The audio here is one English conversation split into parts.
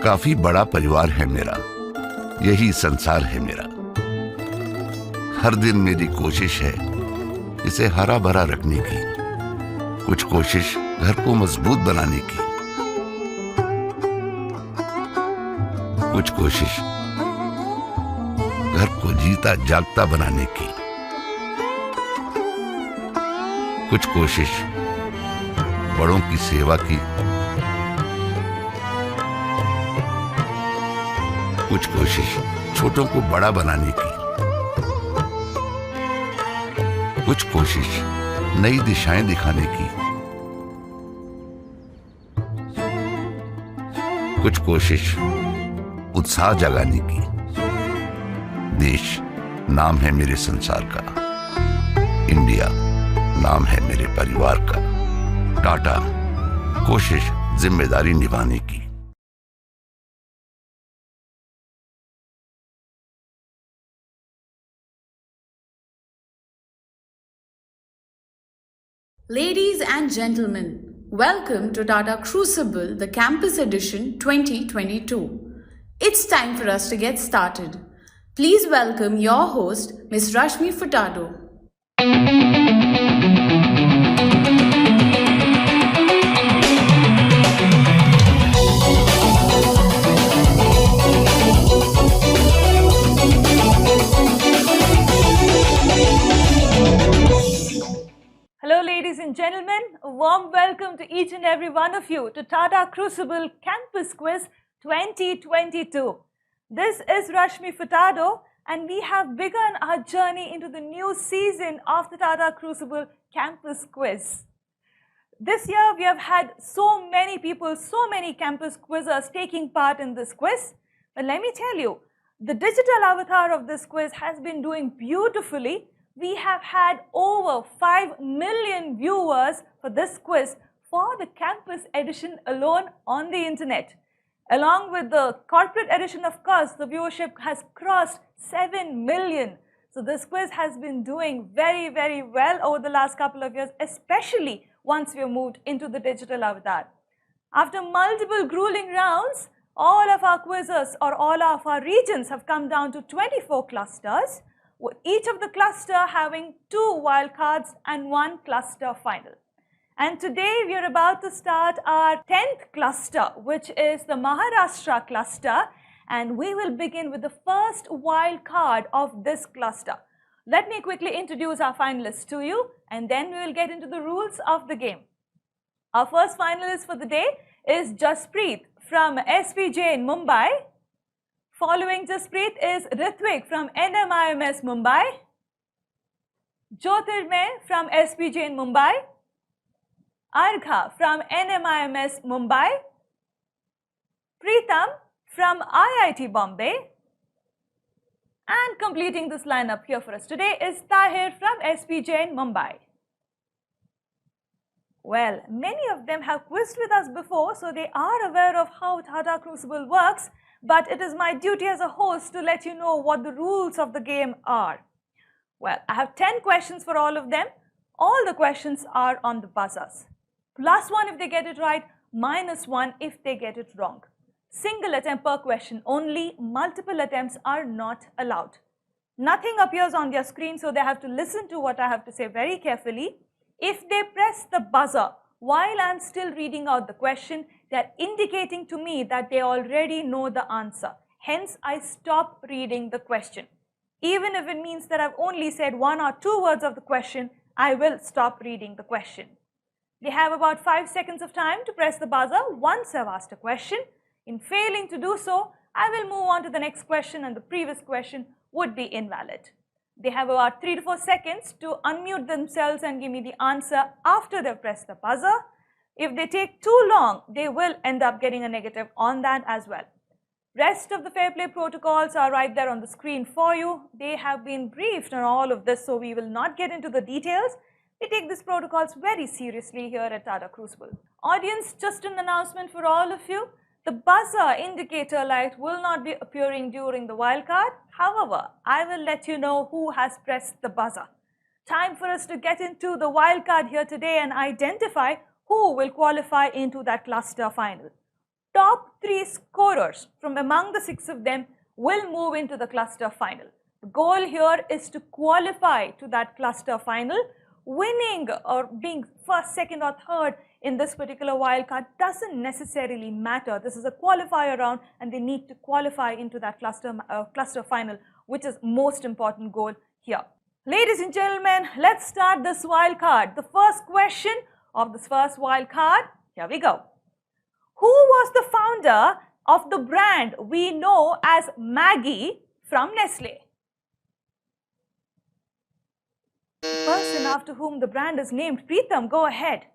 काफी बड़ा परिवार है मेरा, यही संसार है मेरा। हर दिन मेरी कोशिश है इसे हरा भरा रखने की, कुछ कोशिश घर को मजबूत बनाने की, कुछ कोशिश घर को जीता जागता बनाने की, कुछ कोशिश बड़ों की सेवा की, कुछ कोशिश छोटों को बड़ा बनाने की, कुछ कोशिश नई दिशाएं दिखाने की, कुछ कोशिश उत्साह जगाने की। देश नाम है मेरे संसार का, इंडिया नाम है मेरे परिवार का, टाटा कोशिश जिम्मेदारी निभाने की। Ladies and gentlemen, welcome to Tata Crucible, the Campus Edition 2022. It's time for us to get started. Please welcome your host, Ms. Rashmi Furtado. Hello ladies and gentlemen, a warm welcome to each and every one of you to Tata Crucible Campus Quiz 2022. This is Rashmi Furtado and we have begun our journey into the new season of the Tata Crucible Campus Quiz. This year we have had so many people, so many campus quizzers taking part in this quiz. But let me tell you, the digital avatar of this quiz has been doing beautifully. We have had over 5 million viewers for this quiz for the campus edition alone on the internet. Along with the corporate edition, of course, the viewership has crossed 7 million. So this quiz has been doing very, very well over the last couple of years, especially once we have moved into the digital avatar. After multiple grueling rounds, all of our quizzes or all of our regions have come down to 24 clusters, with each of the cluster having 2 wildcards and 1 cluster final. And today we are about to start our 10th cluster, which is the Maharashtra cluster, and we will begin with the first wildcard of this cluster. Let me quickly introduce our finalists to you, and then we will get into the rules of the game. Our first finalist for the day is Jaspreet from SPJ in Mumbai. Following Jaspreet is Ritvik from NMIMS Mumbai, Jyotirmay from SPJ in Mumbai, Argha from NMIMS Mumbai, Preetam from IIT Bombay, and completing this lineup here for us today is Tahir from SPJ in Mumbai. Well, many of them have quizzed with us before, so they are aware of how Tata Crucible works. But it is my duty as a host to let you know what the rules of the game are. Well, I have 10 questions for all of them. All the questions are on the buzzers. +1 if they get it right, -1 if they get it wrong. Single attempt per question only, multiple attempts are not allowed. Nothing appears on their screen, so they have to listen to what I have to say very carefully. If they press the buzzer while I'm still reading out the question, they're indicating to me that they already know the answer. Hence, I stop reading the question. Even if it means that I've only said 1 or 2 words of the question, I will stop reading the question. They have about 5 seconds of time to press the buzzer once I've asked a question. In failing to do so, I will move on to the next question and the previous question would be invalid. They have about 3 to 4 seconds to unmute themselves and give me the answer after they've pressed the buzzer. If they take too long, they will end up getting a negative on that as well. Rest of the fair play protocols are right there on the screen for you. They have been briefed on all of this, so we will not get into the details. We take these protocols very seriously here at Tata Crucible. Audience, just an announcement for all of you. The buzzer indicator light will not be appearing during the wildcard. However, I will let you know who has pressed the buzzer. Time for us to get into the wildcard here today and identify who will qualify into that cluster final. top 3 scorers from among the 6 of them will move into the cluster final. The goal here is to qualify to that cluster final. Winning or being first, second or third in this particular wildcard doesn't necessarily matter. This is a qualifier round and they need to qualify into that cluster final, which is most important goal here. Ladies and gentlemen, let's start this wildcard. The first question of this first wildcard, here we go. Who was the founder of the brand we know as Maggi from Nestle? The person after whom the brand is named. Preetham, go ahead.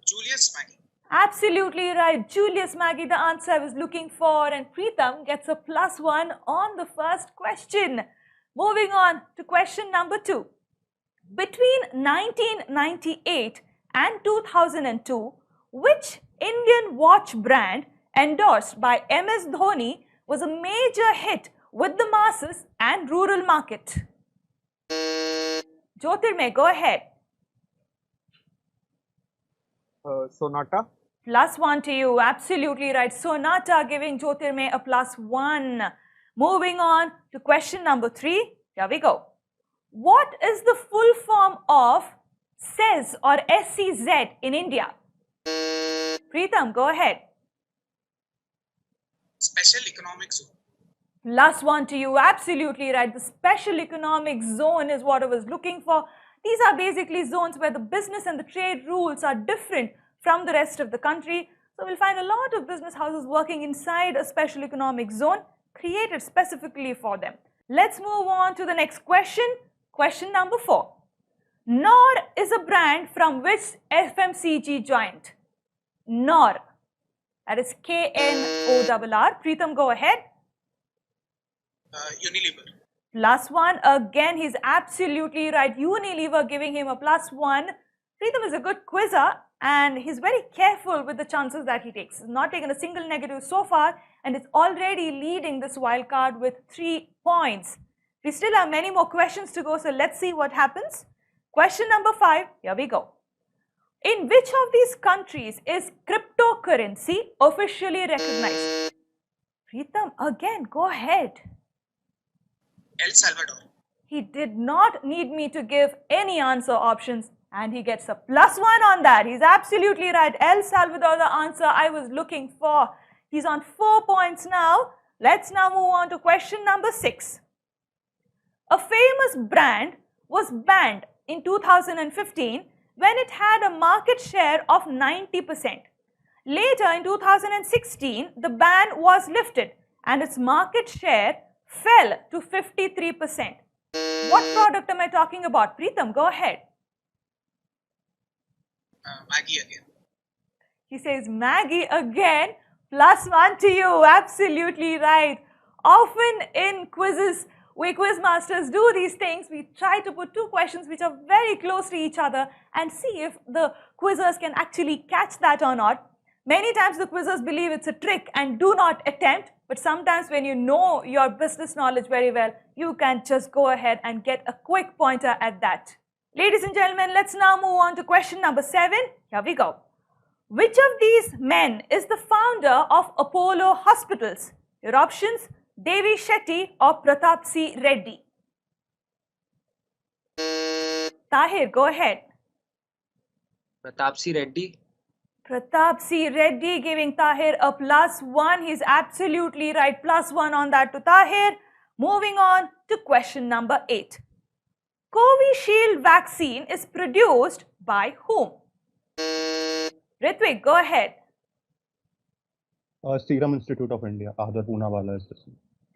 Julius Maggie. Absolutely right. Julius Maggie, the answer I was looking for. And Preetham gets a +1 on the first question. Moving on to question number 2. Between 1998 and 2002, which Indian watch brand endorsed by MS Dhoni was a major hit with the masses and rural market? Jyotirmay, go ahead. Sonata. +1 to you. Absolutely right. Sonata giving Jyotirmay a +1. Moving on to question number 3. Here we go. What is the full form of SEZ or SEZ in India? Preetham, go ahead. Special Economic Zone. +1 to you. Absolutely right. The special economic zone is what I was looking for. These are basically zones where the business and the trade rules are different from the rest of the country. So we'll find a lot of business houses working inside a special economic zone created specifically for them. Let's move on to the next question. Question number 4. Knorr is a brand from which FMCG giant? Knorr. That is K-N-O-R-R. Preetham, go ahead. Unilever. +1. Again, he's absolutely right. Unilever giving him a +1. Preetham is a good quizzer and he's very careful with the chances that he takes. He's not taken a single negative so far and is already leading this wildcard with 3 points. We still have many more questions to go, so let's see what happens. Question number 5, here we go. In which of these countries is cryptocurrency officially recognized? Preetham, again, go ahead. El Salvador. He did not need me to give any answer options and he gets a +1 on that. He's absolutely right. El Salvador, the answer I was looking for. He's on 4 points now. Let's now move on to question number 6. A famous brand was banned in 2015 when it had a market share of 90%. Later in 2016, the ban was lifted and its market share fell to 53%. What product am I talking about? Preetham, go ahead. Maggie again. He says Maggie again. +1 to you. Absolutely right. Often in quizzes, we quiz masters do these things. We try to put 2 questions which are very close to each other and see if the quizzers can actually catch that or not. Many times the quizzers believe it's a trick and do not attempt. But sometimes when you know your business knowledge very well, you can just go ahead and get a quick pointer at that. Ladies and gentlemen, let's now move on to question number 7. Here we go. Which of these men is the founder of Apollo Hospitals? Your options, Devi Shetty or Pratap C. Reddy. Tahir, go ahead. Pratap C. Reddy. Pratap C. Reddy giving Tahir a +1. He's absolutely right. +1 on that to Tahir. Moving on to question number 8. Covishield vaccine is produced by whom? Ritvik, go ahead. Serum Institute of India. Ahdar Poonawala is this.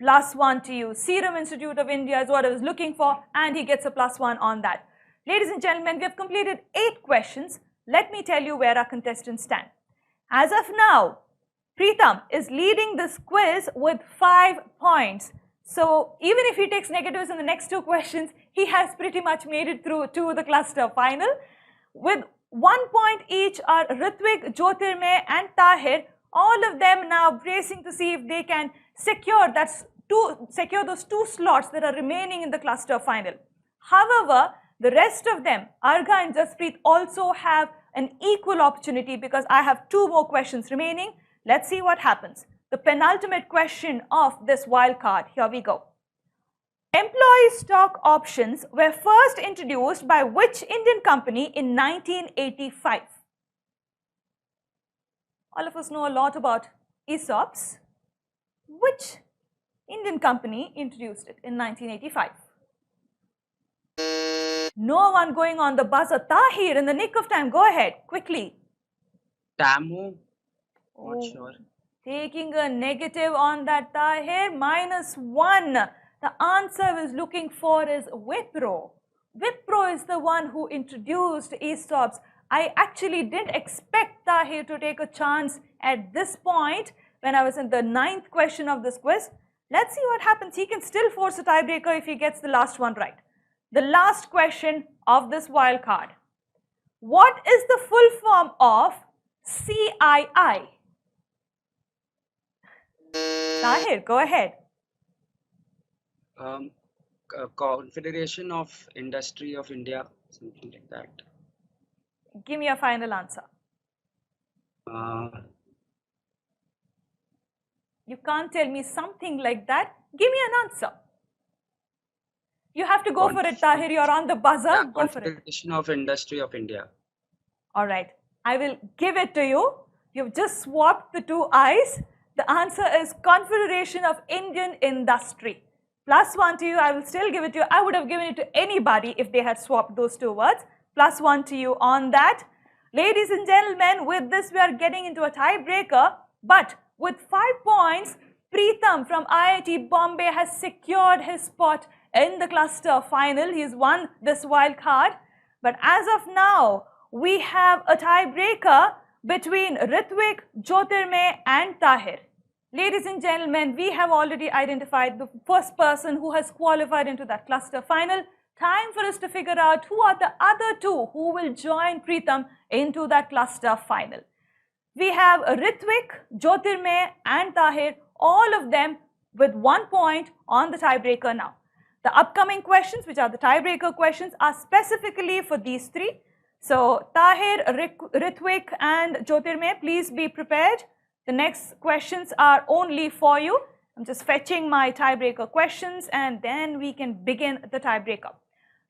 +1 to you. Serum Institute of India is what I was looking for and he gets a +1 on that. Ladies and gentlemen, we have completed 8 questions. Let me tell you where our contestants stand. As of now, Preetham is leading this quiz with 5 points. So even if he takes negatives in the next 2 questions, he has pretty much made it through to the cluster final. With 1 point each are Ritvik, Jyotirmay and Tahir. All of them now bracing to see if they can secure those 2 slots that are remaining in the cluster final. However, the rest of them, Arga and Jaspreet, also have an equal opportunity because I have 2 more questions remaining. Let's see what happens. The penultimate question of this wildcard. Here we go. Employee stock options were first introduced by which Indian company in 1985? All of us know a lot about ESOPs. Which Indian company introduced it in 1985? No one going on the buzzer. Tahir, in the nick of time, go ahead, quickly. Tamo? Not sure. Taking a negative on that, Tahir, -1. The answer I was looking for is Wipro. Wipro is the one who introduced ESOPs. I actually didn't expect Tahir to take a chance at this point when I was in the 9th question of this quiz. Let's see what happens. He can still force a tiebreaker if he gets the last one right. The last question of this wild card. What is the full form of CII? Tahir, go ahead. Confederation of Industry of India, something like that. Give me a final answer. You can't tell me something like that. Give me an answer. You have to go for it, Tahir. You're on the buzzer. Yeah, go for it. Confederation of Industry of India. All right. I will give it to you. You've just swapped the 2 I's. The answer is Confederation of Indian Industry. +1 to you. I will still give it to you. I would have given it to anybody if they had swapped those 2 words. +1 to you on that. Ladies and gentlemen, with this we are getting into a tiebreaker. But with 5 points, Preetham from IIT Bombay has secured his spot in the cluster final. He's won this wild card. But as of now, we have a tiebreaker between Ritvik, Jyotirmay and Tahir. Ladies and gentlemen, we have already identified the first person who has qualified into that cluster final. Time for us to figure out who are the other 2 who will join Preetham into that cluster final. We have Ritvik, Jyotirmay and Tahir, all of them with 1 point on the tiebreaker now. The upcoming questions, which are the tiebreaker questions, are specifically for these 3. So Tahir, Ritvik and Jyotirmay, please be prepared. The next questions are only for you. I'm just fetching my tiebreaker questions and then we can begin the tiebreaker.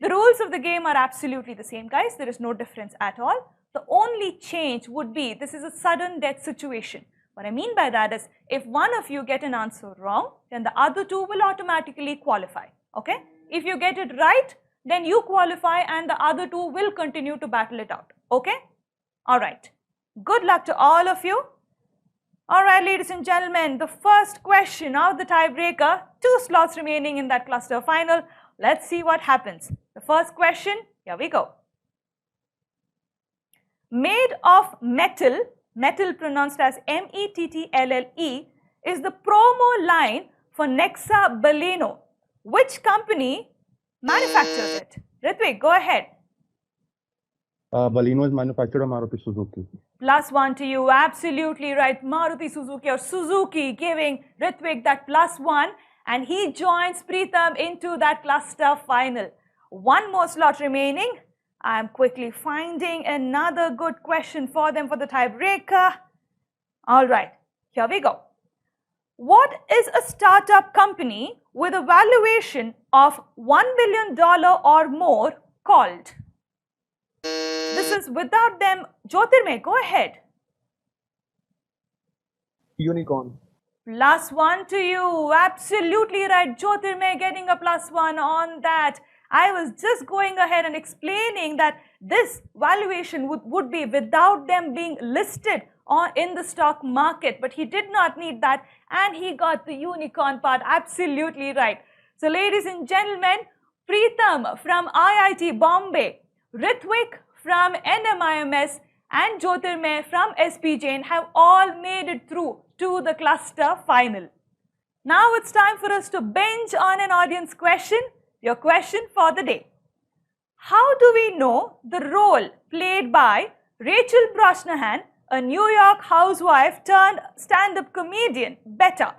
The rules of the game are absolutely the same, guys. There is no difference at all. The only change would be, this is a sudden death situation. What I mean by that is, if one of you get an answer wrong, then the other 2 will automatically qualify. Okay? If you get it right, then you qualify and the other 2 will continue to battle it out. Okay? Alright. Good luck to all of you. Alright, ladies and gentlemen, the first question of the tiebreaker, 2 slots remaining in that cluster final. Let's see what happens. The first question, here we go. Made of metal, metal pronounced as METTLLE, is the promo line for Nexa Baleno. Which company manufactures it? Ritvik, go ahead. Baleno is manufactured by Maruti Suzuki. +1 to you, absolutely right. Maruti Suzuki or Suzuki giving Ritvik that +1 and he joins Preetham into that cluster final. 1 more slot remaining. I am quickly finding another good question for them for the tiebreaker. Alright, here we go. What is a startup company with a valuation of $1 billion or more called? This is without them. Jyotirmay, go ahead. Unicorn. +1 to you. Absolutely right. Jyotirmay getting a +1 on that. I was just going ahead and explaining that this valuation would be without them being listed in the stock market. But he did not need that and he got the unicorn part. Absolutely right. So ladies and gentlemen, Preetham from IIT Bombay, Ritvik from NMIMS and Jyotirmay from SP Jain have all made it through to the cluster final. Now it's time for us to binge on an audience question. Your question for the day. How do we know the role played by Rachel Brosnahan, a New York housewife turned stand-up comedian, better?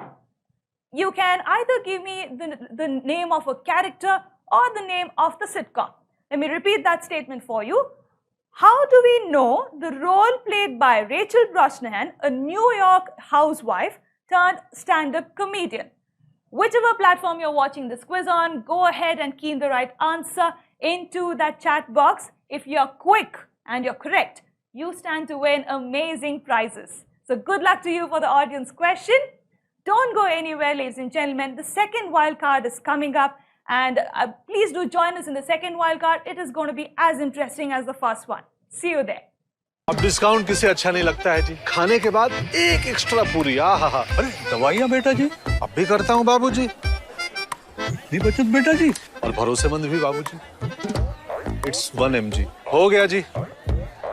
You can either give me the name of a character or the name of the sitcom. Let me repeat that statement for you. How do we know the role played by Rachel Brosnahan, a New York housewife turned stand-up comedian? Whichever platform you're watching this quiz on, go ahead and key in the right answer into that chat box. If you're quick and you're correct, you stand to win amazing prizes. So good luck to you for the audience question. Don't go anywhere, ladies and gentlemen. The second wildcard is coming up, and please do join us in the second wildcard. It is going to be as interesting as the first one. See you there. अब discount किसे अच्छा नहीं लगता है जी? खाने के बाद एक एक्स्ट्रा पूरी। आहा, अरे दवाइयाँ बेटा जी, अब भी करता हूँ बाबूजी। इतनी बचत बेटा जी, और भरोसेमंद भी बाबूजी। It's 1 mg। हो गया जी।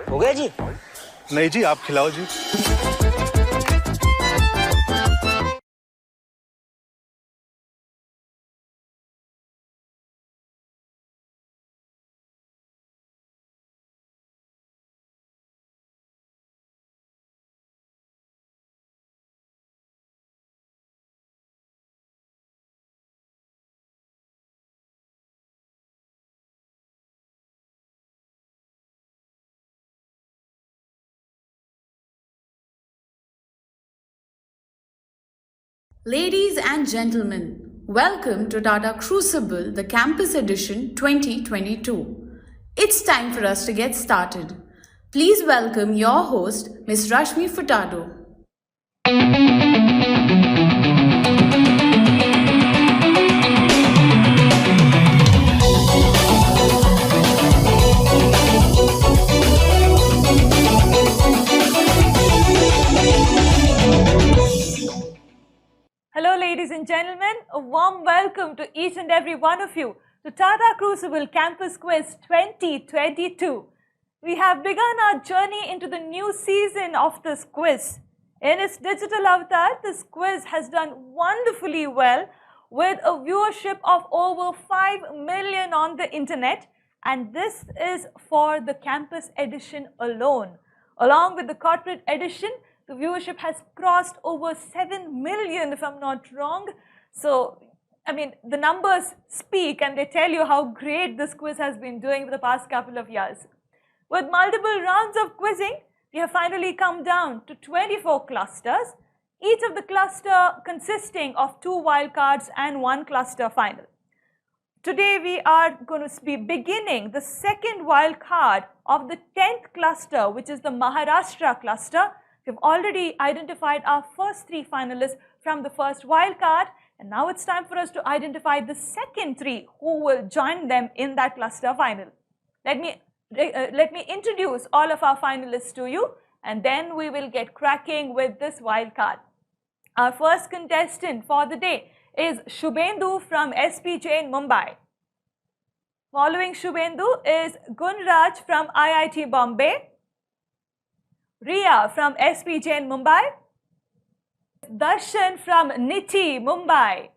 हो गया जी? नहीं जी, आप खिलाओ जी। Ladies and gentlemen, welcome to Tata Crucible, the Campus Edition 2022. It's time for us to get started. Please welcome your host, Ms. Rashmi Furtado. Hello, ladies and gentlemen. A warm welcome to each and every one of you to Tata Crucible Campus Quiz 2022. We have begun our journey into the new season of this quiz. In its digital avatar, this quiz has done wonderfully well with a viewership of over 5 million on the internet, and this is for the campus edition alone. Along with the corporate edition, the viewership has crossed over 7 million, if I'm not wrong. So, I mean, the numbers speak and they tell you how great this quiz has been doing for the past couple of years. With multiple rounds of quizzing, we have finally come down to 24 clusters, each of the cluster consisting of 2 wildcards and 1 cluster final. Today we are going to be beginning the second wildcard of the 10th cluster, which is the Maharashtra cluster. We've already identified our first 3 finalists from the first wildcard, and now it's time for us to identify the second 3 who will join them in that cluster final. Let me introduce all of our finalists to you, and then we will get cracking with this wildcard. Our first contestant for the day is Shubhendu from SPJ in Mumbai. Following Shubhendu is Gunraj from IIT Bombay, Riya from SPJ in Mumbai, Darshan from NITI, Mumbai.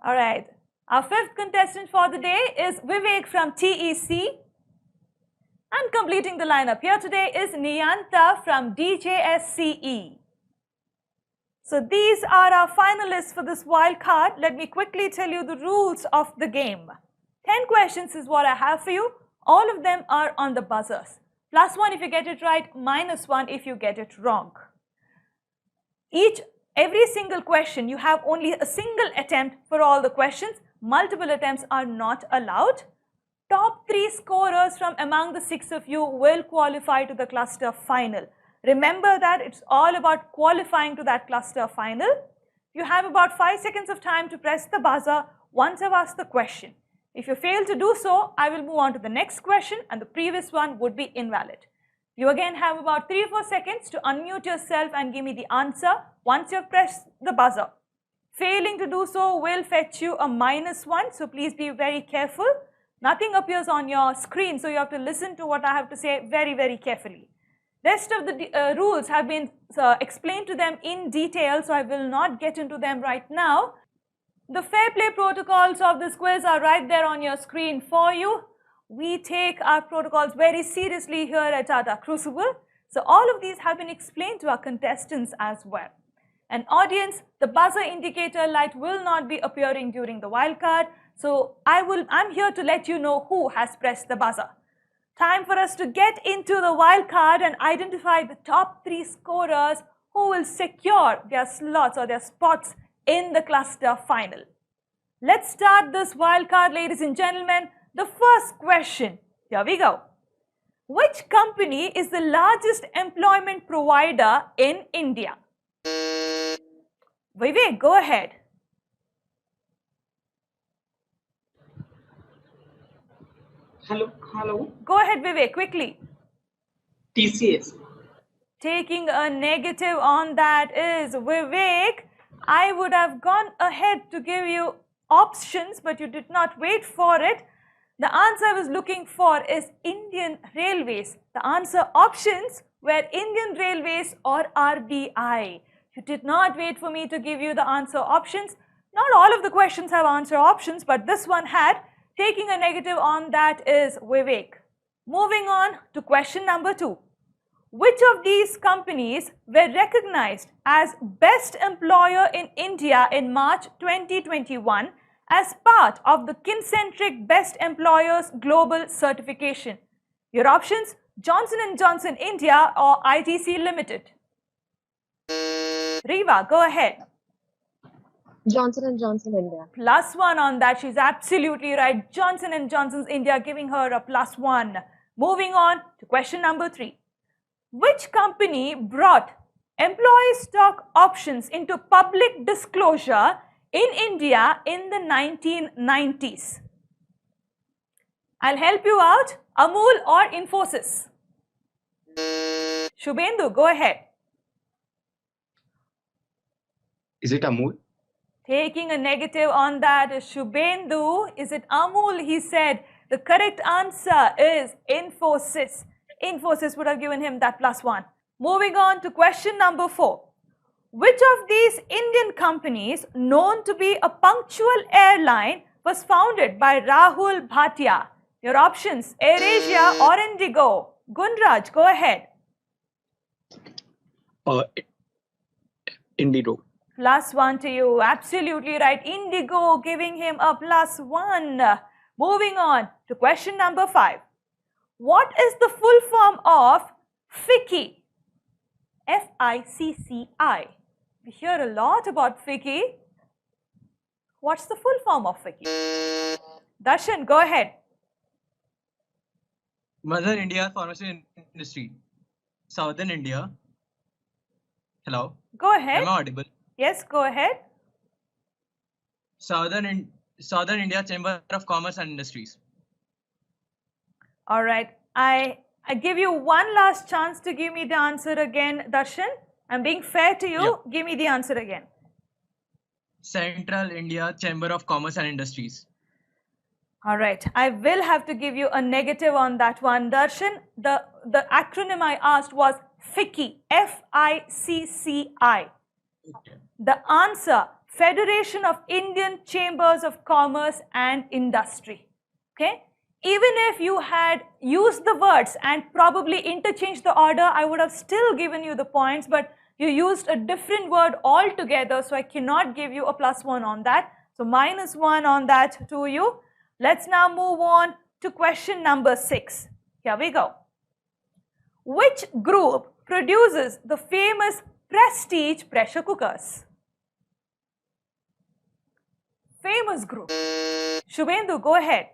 Alright, our fifth contestant for the day is Vivek from TEC. And completing the lineup here today is Niyanta from DJSCE. So these are our finalists for this wild card. Let me quickly tell you the rules of the game. 10 questions is what I have for you. All of them are on the buzzers. +1 if you get it right, -1 if you get it wrong. Every single question, you have only a single attempt for all the questions. Multiple attempts are not allowed. Top 3 scorers from among the 6 of you will qualify to the cluster final. Remember that it's all about qualifying to that cluster final. You have about 5 seconds of time to press the buzzer once I've asked the question. If you fail to do so, I will move on to the next question and the previous one would be invalid. You again have about 3 or 4 seconds to unmute yourself and give me the answer once you've pressed the buzzer. Failing to do so will fetch you a -1, so please be very careful. Nothing appears on your screen, so you have to listen to what I have to say very, very carefully. Rest of the rules have been explained to them in detail, so I will not get into them right now. The fair play protocols of this quiz are right there on your screen for you. We take our protocols very seriously here at Tata Crucible. So all of these have been explained to our contestants as well. And audience, the buzzer indicator light will not be appearing during the wildcard. So I'm here to let you know who has pressed the buzzer. Time for us to get into the wild card and identify the top 3 scorers who will secure their slots or their spots in the cluster final. Let's start this wild card, ladies and gentlemen. The first question, here we go. Which company is the largest employment provider in India? Vivek, go ahead. Hello. Go ahead, Vivek, quickly. TCS. Taking a negative on that is Vivek. I would have gone ahead to give you options, but you did not wait for it. The answer I was looking for is Indian Railways. The answer options were Indian Railways or RBI. You did not wait for me to give you the answer options. Not all of the questions have answer options, but this one had. Taking a negative on that is Vivek. Moving on to question number 2. Which of these companies were recognized as Best Employer in India in March 2021 as part of the Kincentric Best Employers Global Certification? Your options, Johnson & Johnson India or ITC Limited. Riva, go ahead. Johnson & Johnson India. +1 on that. She's absolutely right. Johnson & Johnson's India, giving her a +1. Moving on to question number 3. Which company brought employee stock options into public disclosure in India in the 1990s? I'll help you out. Amul or Infosys? Shubhendu, go ahead. Is it Amul? Taking a negative on that is Shubhendu. Is it Amul? He said the correct answer is Infosys. Infosys would have given him that +1. Moving on to question number 4. Which of these Indian companies known to be a punctual airline was founded by Rahul Bhatia? Your options, AirAsia or Indigo. Gunraj, go ahead. Indigo. +1 to you. Absolutely right. Indigo, giving him a +1. Moving on to question number 5. What is the full form of FICCI? FICCI. We hear a lot about FICCI. What's the full form of FICCI? Darshan, go ahead. Mother India Pharmacy Industry. Southern India. Hello. Go ahead. Am I audible? Yes, go ahead. Southern India Chamber of Commerce and Industries. All right. I give you one last chance to give me the answer again, Darshan. I'm being fair to you. Yeah. Give me the answer again. Central India Chamber of Commerce and Industries. All right. I will have to give you a negative on that one, Darshan. The acronym I asked was FICCI. FICCI. The answer, Federation of Indian Chambers of Commerce and Industry. Okay. Even if you had used the words and probably interchanged the order, I would have still given you the points, but you used a different word altogether, so I cannot give you a +1 on that. So -1 on that to you. Let's now move on to question number 6. Here we go. Which group produces the famous Prestige pressure cookers? Famous group. Shubhendu, go ahead.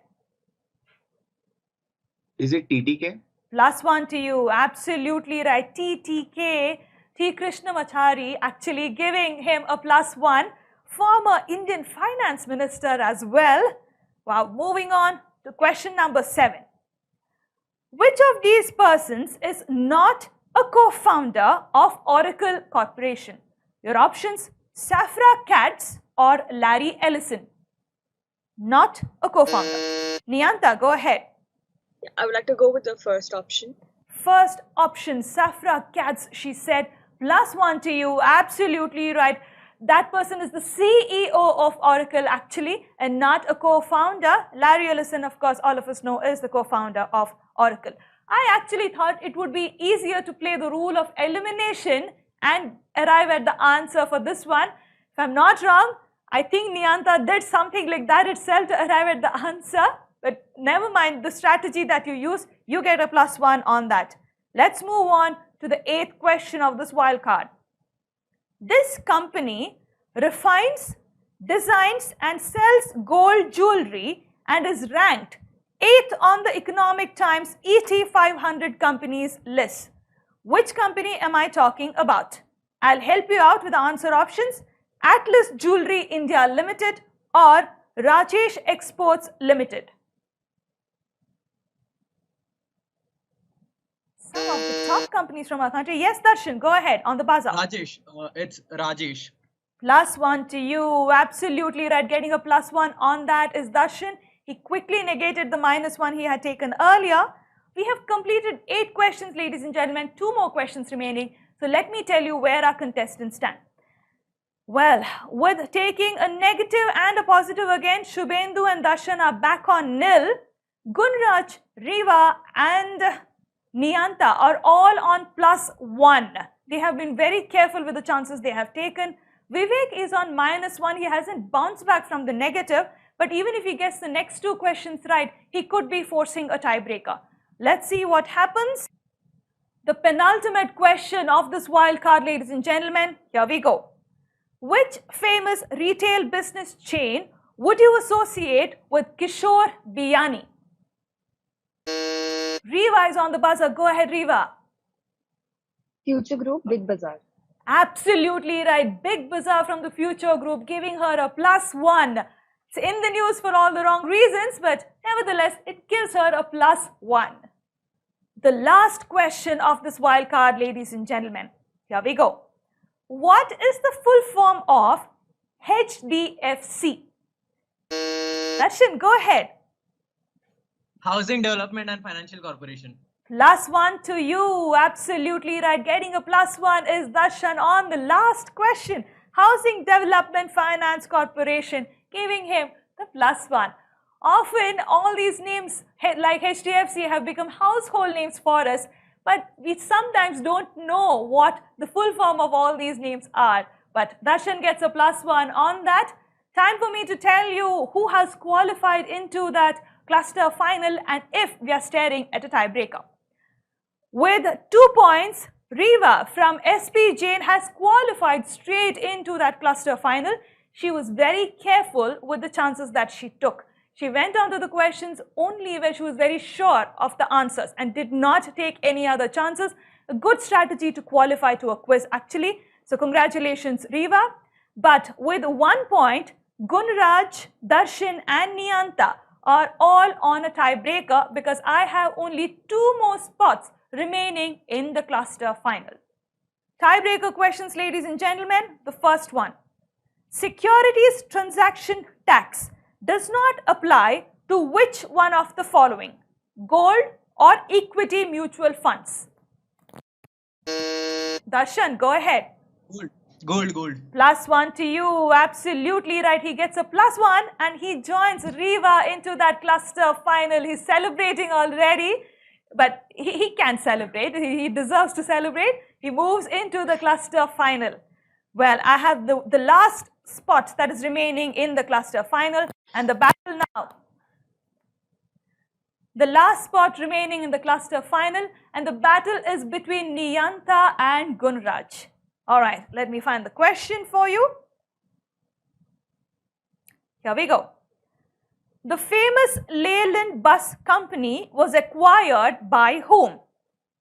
Is it TTK? +1 to you. Absolutely right. TTK. T. Krishnamachari actually giving him a +1. Former Indian finance minister as well. Wow. Moving on to question number 7. Which of these persons is not a co-founder of Oracle Corporation? Your options, Safra Catz or Larry Ellison. Not a co-founder. Niyanta, go ahead. I would like to go with the first option. First option, Safra Catz, she said. +1 to you. Absolutely right. That person is the CEO of Oracle actually, and not a co-founder. Larry Ellison, of course, all of us know, is the co-founder of Oracle. I actually thought it would be easier to play the rule of elimination and arrive at the answer for this one. If I'm not wrong, I think Niyanta did something like that itself to arrive at the answer. but never mind the strategy that you use, you get a +1 on that. Let's move on to the 8th question of this wildcard. This company refines, designs and sells gold jewelry and is ranked 8th on the Economic Times ET 500 companies list. Which company am I talking about? I'll help you out with the answer options: Atlas Jewelry India Limited or Rajesh Exports Limited. Some of the top companies from our country. Yes, Darshan, go ahead on the buzzer. Rajesh. It's Rajesh. +1 to you. Absolutely right. Getting a +1 on that is Darshan. He quickly negated the -1 he had taken earlier. We have completed 8 questions, ladies and gentlemen. 2 more questions remaining. So let me tell you where our contestants stand. Well, with taking a negative and a positive again, Shubhendu and Darshan are back on nil. Gunraj, Riva and Niyanta are all on +1. They have been very careful with the chances they have taken. Vivek is on -1. He hasn't bounced back from the negative, but even if he gets the next 2 questions right, he could be forcing a tiebreaker. Let's see what happens. The penultimate question of this wildcard, ladies and gentlemen, here we go. Which famous retail business chain would you associate with Kishore Biyani? Riva is on the buzzer. Go ahead, Riva. Future Group, Big Bazaar. Absolutely right. Big Bazaar from the Future Group, giving her a +1. It's in the news for all the wrong reasons, but nevertheless, it gives her a +1. The last question of this wildcard, ladies and gentlemen. Here we go. What is the full form of HDFC? Darshan, go ahead. Housing Development and Financial Corporation. +1 to you. Absolutely right. Getting a +1 is Darshan on the last question. Housing Development Finance Corporation, giving him the +1. Often all these names like HDFC have become household names for us, but we sometimes don't know what the full form of all these names are. But Darshan gets a +1 on that. Time for me to tell you who has qualified into that cluster final and if we are staring at a tiebreaker. With 2 points, Riva from SP Jain has qualified straight into that cluster final. She was very careful with the chances that she took. She went on to the questions only where she was very sure of the answers and did not take any other chances. A good strategy to qualify to a quiz actually. So congratulations, Riva. But with 1 point, Gunraj, Darshan and Niyanta are all on a tiebreaker because I have only 2 more spots remaining in the cluster final. Tiebreaker questions, ladies and gentlemen. The first one. Securities transaction tax does not apply to which one of the following? Gold or equity mutual funds? Darshan, go ahead. Gold. +1 to you. Absolutely right. He gets a +1 and he joins Riva into that cluster final. He's celebrating already, but he can celebrate. He deserves to celebrate. He moves into the cluster final. Well, I have the last spot that is remaining in the cluster final and the battle now. The last spot remaining in the cluster final and the battle is between Niyanta and Gunraj. All right, let me find the question for you. Here we go. The famous Leyland bus company was acquired by whom?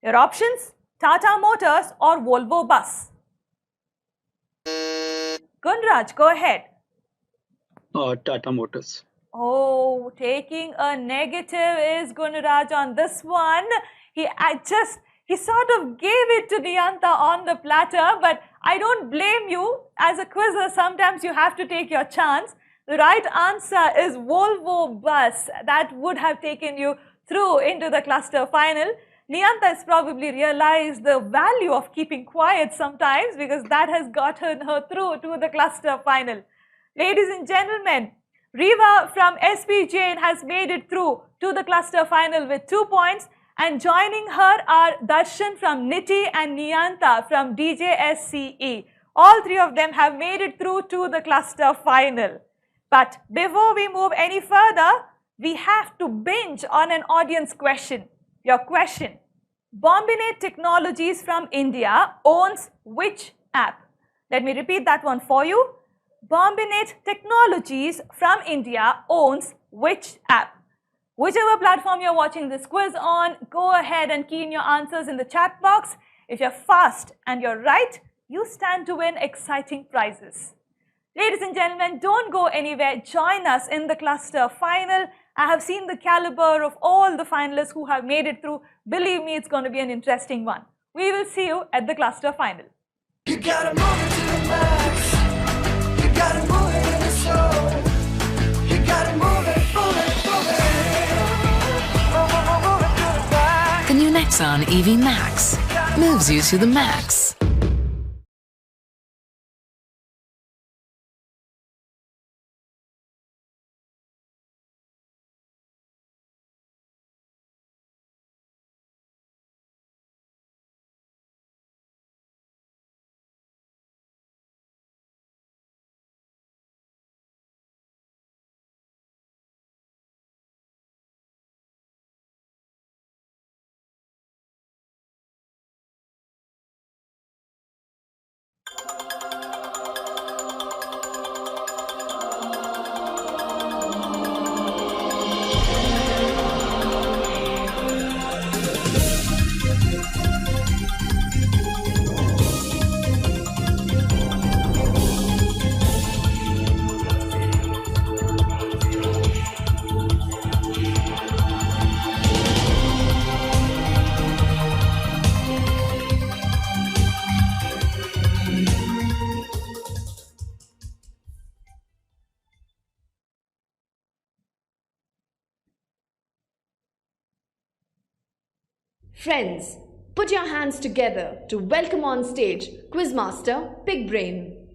Your options, Tata Motors or Volvo Bus. Gunraj, go ahead. Tata Motors. Oh, taking a negative is Gunraj on this one. He sort of gave it to Niyanta on the platter, but I don't blame you. As a quizzer, sometimes you have to take your chance. The right answer is Volvo Bus. That would have taken you through into the cluster final. Niyanta has probably realized the value of keeping quiet sometimes because that has gotten her through to the cluster final. Ladies and gentlemen, Riva from SP Jain has made it through to the cluster final with 2 points. And joining her are Darshan from Niti and Niyanta from DJSCE. All 3 of them have made it through to the cluster final. But before we move any further, we have to binge on an audience question. Your question: Bombinate Technologies from India owns which app? Let me repeat that one for you. Bombinate Technologies from India owns which app? Whichever platform you're watching this quiz on, go ahead and key in your answers in the chat box. If you're fast and you're right, you stand to win exciting prizes. Ladies and gentlemen, don't go anywhere. Join us in the cluster final. I have seen the caliber of all the finalists who have made it through. Believe me, it's going to be an interesting one. We will see you at the cluster final. You gotta move it to the max. You gotta move it in the show. You gotta move it, move it, move it to the max. The new Nexon EV Max moves you to the max. Friends, put your hands together to welcome on stage Quizmaster Big Brain.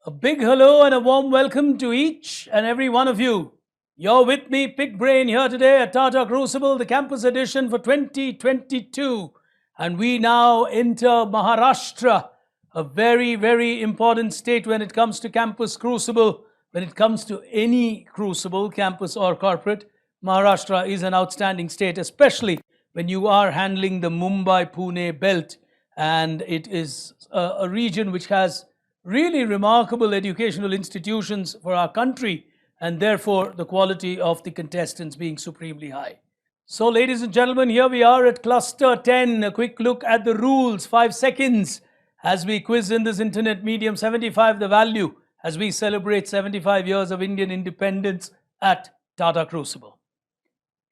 A big hello and a warm welcome to each and every one of you. You're with me, Big Brain, here today at Tata Crucible, the campus edition for 2022. And we now enter Maharashtra, a very, very important state when it comes to campus crucible. When it comes to any crucible, campus or corporate, Maharashtra is an outstanding state, especially when you are handling the Mumbai-Pune belt. And it is a region which has really remarkable educational institutions for our country, and therefore the quality of the contestants being supremely high. So ladies and gentlemen, here we are at Cluster 10. A quick look at the rules, 5 seconds as we quiz in this internet medium. 75 the value as we celebrate 75 years of Indian independence at Tata Crucible.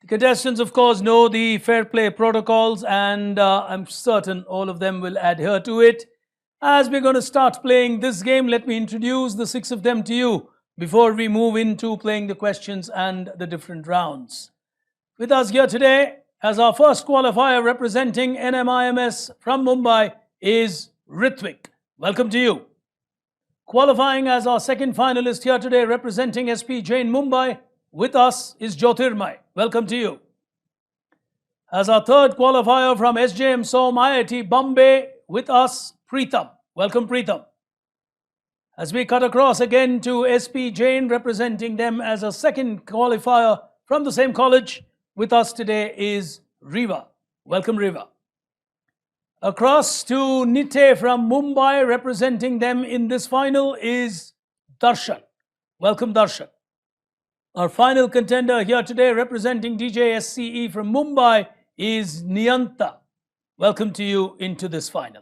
The contestants, of course, know the fair play protocols, and I'm certain all of them will adhere to it. As we're going to start playing this game, let me introduce the 6 of them to you before we move into playing the questions and the different rounds. With us here today as our first qualifier representing NMIMS from Mumbai is Ritwik. Welcome to you. Qualifying as our second finalist here today representing SP Jain Mumbai with us is Jyotirmay. Welcome to you. As our third qualifier from SJM SOM IIT Bombay with us, Preetham. Welcome, Preetham. As we cut across again to SP Jain, representing them as a second qualifier from the same college, with us today is Riva. Welcome, Riva. Across to Nite from Mumbai, representing them in this final is Darshan. Welcome, Darshan. Our final contender here today, representing DJSCE from Mumbai, is Niyanta. Welcome to you into this final.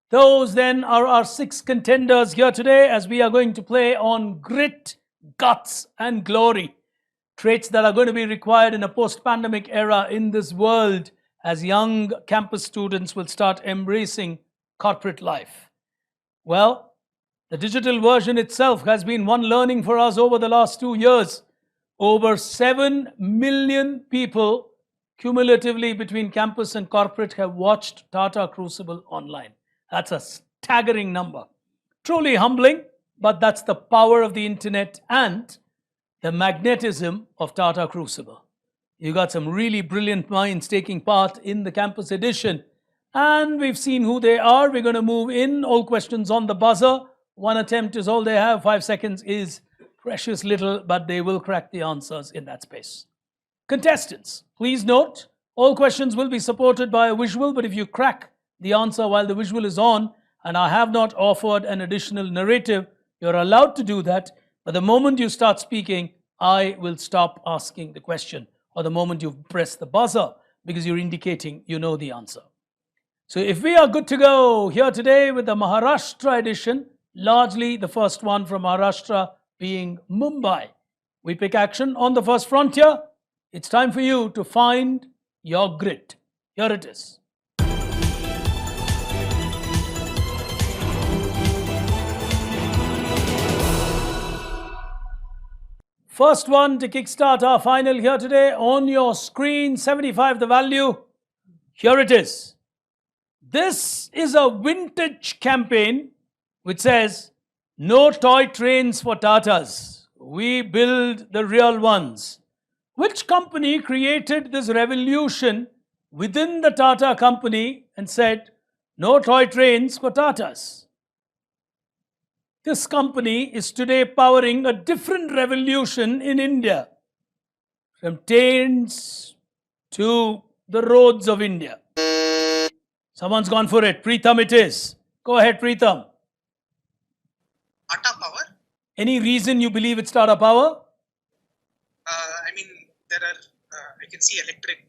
Those then are our 6 contenders here today as we are going to play on grit, guts and glory. Traits that are going to be required in a post-pandemic era in this world as young campus students will start embracing corporate life. Well, the digital version itself has been one learning for us over the last 2 years. Over 7 million people cumulatively between campus and corporate have watched Tata Crucible online. That's a staggering number. Truly humbling, but that's the power of the internet and the magnetism of Tata Crucible. You got some really brilliant minds taking part in the campus edition, and we've seen who they are. We're going to move in. All questions on the buzzer. One attempt is all they have. 5 seconds is precious little, but they will crack the answers in that space. Contestants, please note, all questions will be supported by a visual, but if you crack the answer while the visual is on, and I have not offered an additional narrative, you're allowed to do that. But the moment you start speaking, I will stop asking the question, or the moment you've pressed the buzzer, because you're indicating you know the answer. So if we are good to go here today with the Maharashtra edition, largely the first one from Maharashtra being Mumbai. We pick action on the first frontier. It's time for you to find your grit. Here it is. First one to kickstart our final here today. On your screen, 75 the value. Here it is. This is a vintage campaign which says, "No toy trains for Tatas. We build the real ones." Which company created this revolution within the Tata company and said, "No toy trains for Tatas"? This company is today powering a different revolution in India, from trains to the roads of India. Someone's gone for it. Preetham it is. Go ahead, Preetham. Tata Power. Any reason you believe it's Tata Power? I mean, there are, I can see electric,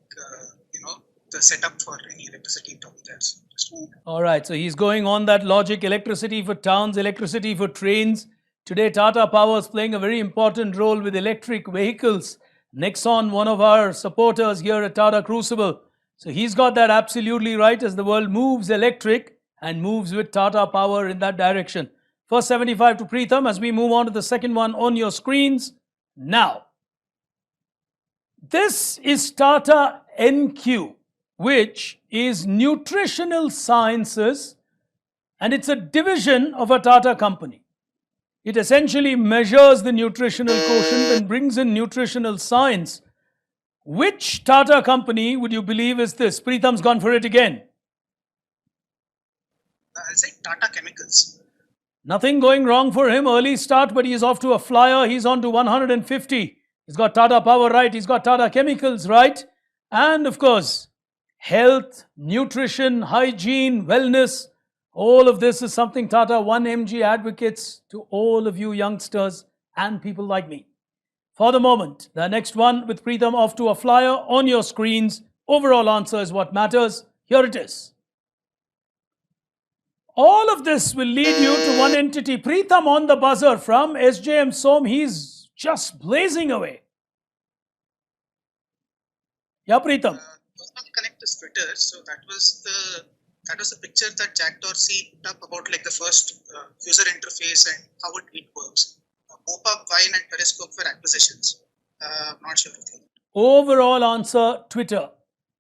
the setup for any electricity in towns. All right, so he's going on that logic. Electricity for towns, electricity for trains. Today, Tata Power is playing a very important role with electric vehicles. Nexon, one of our supporters here at Tata Crucible. So he's got that absolutely right as the world moves electric and moves with Tata Power in that direction. First 75 to Preetham as we move on to the second one on your screens now. This is Tata NQ, which is Nutritional Sciences, and it's a division of a Tata company. It essentially measures the nutritional quotient and brings in nutritional science. Which Tata company would you believe is this? Preetham's gone for it again. I'll say Tata Chemicals. Nothing going wrong for him. Early start, but he is off to a flyer. He's on to 150. He's got Tata Power right. He's got Tata Chemicals right. And of course, health, nutrition, hygiene, wellness. All of this is something Tata 1MG advocates to all of you youngsters and people like me. For the moment, the next one with Preetham off to a flyer on your screens. Overall answer is what matters. Here it is. All of this will lead you to one entity. Preetham on the buzzer from SJM Som. He's just blazing away. Yeah, Preetham. Personal Connect is Twitter, so that was the picture that Jack Dorsey put up about like the first user interface and how a tweet works. Mopa, Vine, and Periscope were acquisitions. Not sure. Overall answer, Twitter.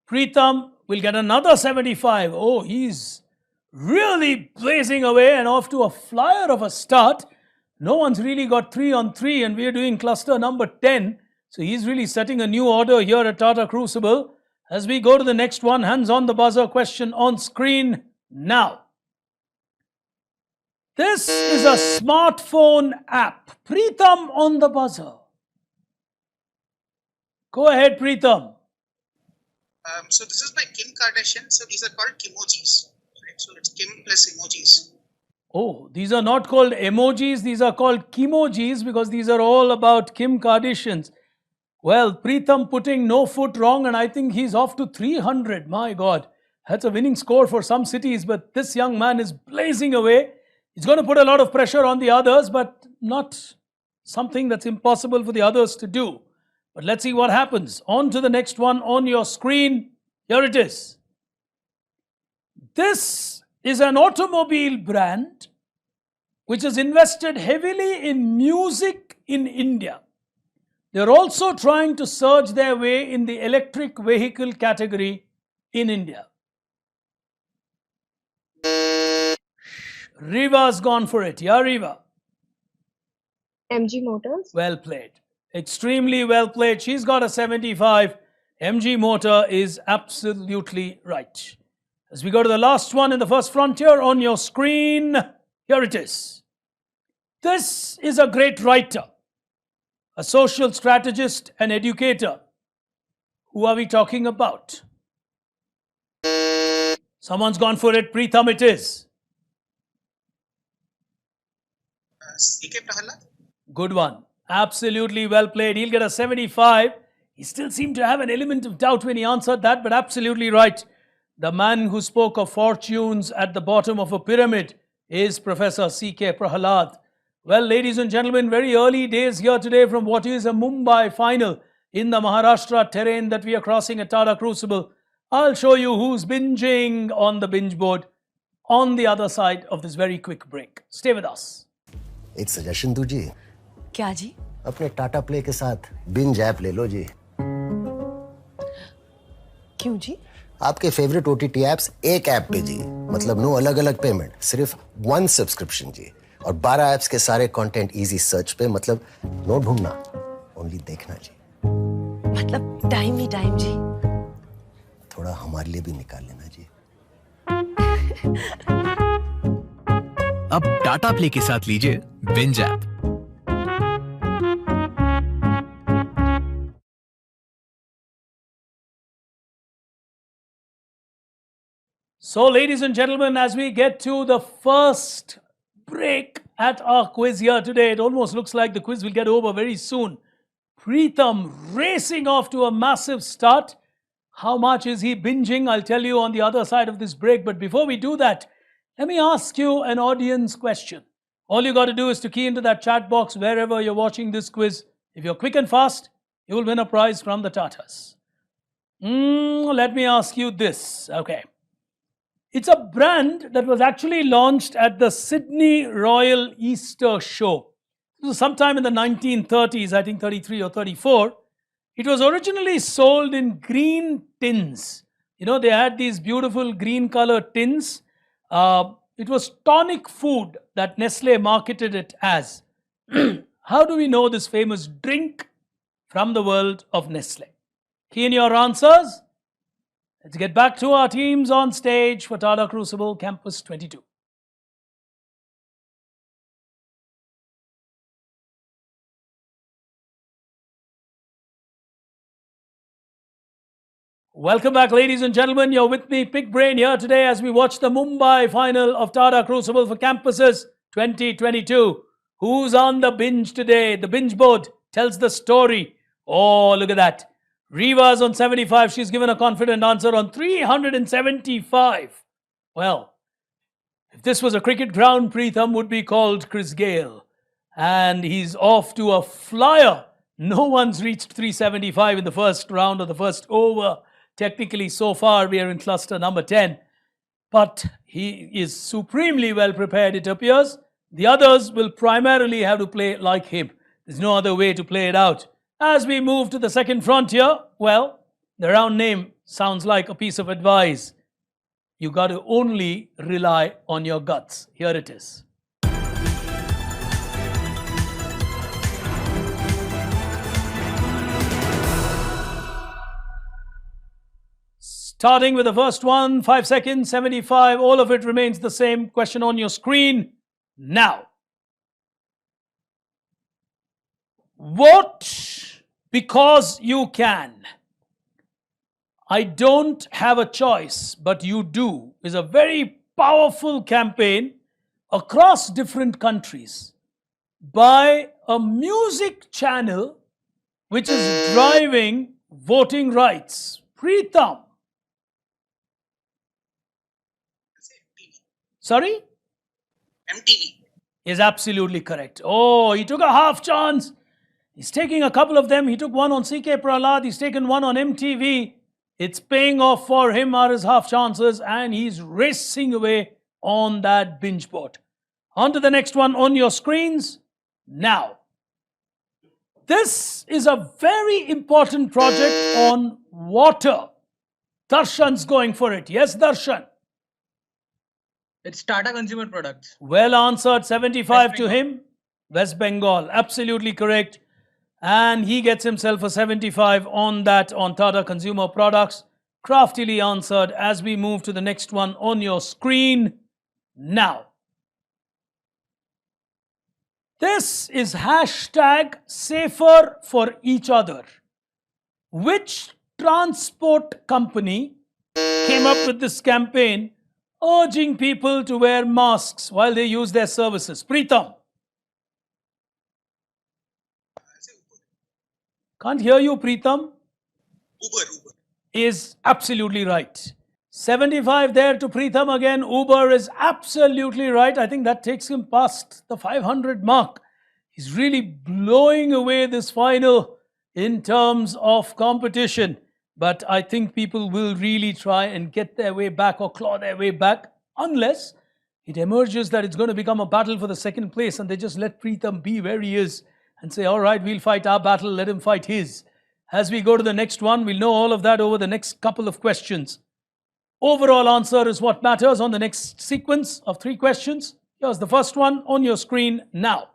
Preetham will get another 75. Oh, he's really blazing away and off to a flyer of a start. No one's really got 3 on 3 and we're doing cluster number 10. So he's really setting a new order here at Tata Crucible. As we go to the next one, hands on the buzzer, question on screen now. This is a smartphone app. Preetham on the buzzer. Go ahead, Preetham. So this is by Kim Kardashian. So these are called Kimojis. Right? So it's Kim plus emojis. Oh, these are not called emojis. These are called Kimojis because these are all about Kim Kardashians. Well, Preetham putting no foot wrong and I think he's off to 300. My God, that's a winning score for some cities, but this young man is blazing away. He's going to put a lot of pressure on the others, but not something that's impossible for the others to do. But let's see what happens. On to the next one on your screen. Here it is. This is an automobile brand which has invested heavily in music in India. They're also trying to surge their way in the electric vehicle category in India. Riva's gone for it. Yeah, Riva. MG Motors. Well played. Extremely well played. She's got a 75. MG Motor is absolutely right. As we go to the last one in the first frontier on your screen, here it is. This is a great writer, a social strategist and educator. Who are we talking about? Someone's gone for it. Preetham, it is. C.K. Prahalad? Good one. Absolutely well played. He'll get a 75. He still seemed to have an element of doubt when he answered that, but absolutely right. The man who spoke of fortunes at the bottom of a pyramid is Professor C.K. Prahalad. Well, ladies and gentlemen, very early days here today from what is a Mumbai final in the Maharashtra terrain that we are crossing at Tata Crucible. I'll show you who's binging on the binge board on the other side of this very quick break. Stay with us. एक suggestion दो जी। क्या जी? अपने Tata play के साथ binge app ले लो जी। क्यों जी? आपके favourite OTT apps एक ऐप पे जी, मतलब नो अलग अलग पेमेंट, सिर्फ वन सब्सक्रिप्शन जी, और 12 एप्स के सारे कंटेंट इजी सर्च पे, मतलब नो ढूंढना, ओनली देखना जी। मतलब टाइम ही टाइम जी। थोड़ा हमारे लिए भी निकाल लेना जी। अब टाटा प्ले के साथ लीजिए binge app. So, ladies and gentlemen, as we get to the first break at our quiz here today, it almost looks like the quiz will get over very soon. Preetham racing off to a massive start. How much is he binging? I'll tell you on the other side of this break. But before we do that, let me ask you an audience question. All you got to do is to key into that chat box wherever you're watching this quiz. If you're quick and fast, you will win a prize from the Tatas. Let me ask you this. Okay. It's a brand that was actually launched at the Sydney Royal Easter Show. This was sometime in the 1930s, I think 33 or 34. It was originally sold in green tins. You know, they had these beautiful green colored tins. It was tonic food that Nestle marketed it as. How do we know this famous drink from the world of Nestle? Key in your answers. Let's get back to our teams on stage for Tata Crucible Campus 22. Welcome back, ladies and gentlemen. You're with me, Big Brain, here today as we watch the Mumbai final of Tata Crucible for Campuses 2022. Who's on the binge today? The binge board tells the story. Oh, look at that. Reva's on 75. She's given a confident answer on 375. Well, if this was a cricket ground, Preetham would be called Chris Gale. And he's off to a flyer. No one's reached 375 in the first round or the first over. Technically, so far, we are in cluster number 10. But he is supremely well prepared, it appears. The others will primarily have to play like him. There's no other way to play it out. As we move to the second frontier, well, the round name sounds like a piece of advice. You got to only rely on your guts. Here it is. Starting with the first one, 5 seconds, 75, all of it remains the same. Question on your screen now. What, because you can, I don't have a choice, but you do, is a very powerful campaign across different countries by a music channel which is driving voting rights. Preetham. Sorry? MTV. Is absolutely correct. Oh, he took a half chance. He's taking a couple of them. He took one on CK Prahalad. He's taken one on MTV. It's paying off for him, are his half chances, and he's racing away on that binge board. On to the next one on your screens now. This is a very important project on water. Darshan's going for it. Yes, Darshan? It's Tata Consumer Products. Well answered, 75 to him. West Bengal. Absolutely correct. And he gets himself a 75 on that on Tata Consumer Products. Craftily answered as we move to the next one on your screen now. This is hashtag safer for each other. Which transport company came up with this campaign urging people to wear masks while they use their services? Preetham. Can't hear you, Preetham. Uber. Is absolutely right. 75 there to Preetham again. Uber is absolutely right. I think that takes him past the 500 mark. He's really blowing away this final in terms of competition. But I think people will really try and get their way back or claw their way back unless it emerges that it's going to become a battle for the second place and they just let Preetham be where he is and say, all right, we'll fight our battle, let him fight his. As we go to the next one, we'll know all of that over the next couple of questions. Overall answer is what matters on the next sequence of 3 questions. Here's the first one on your screen now.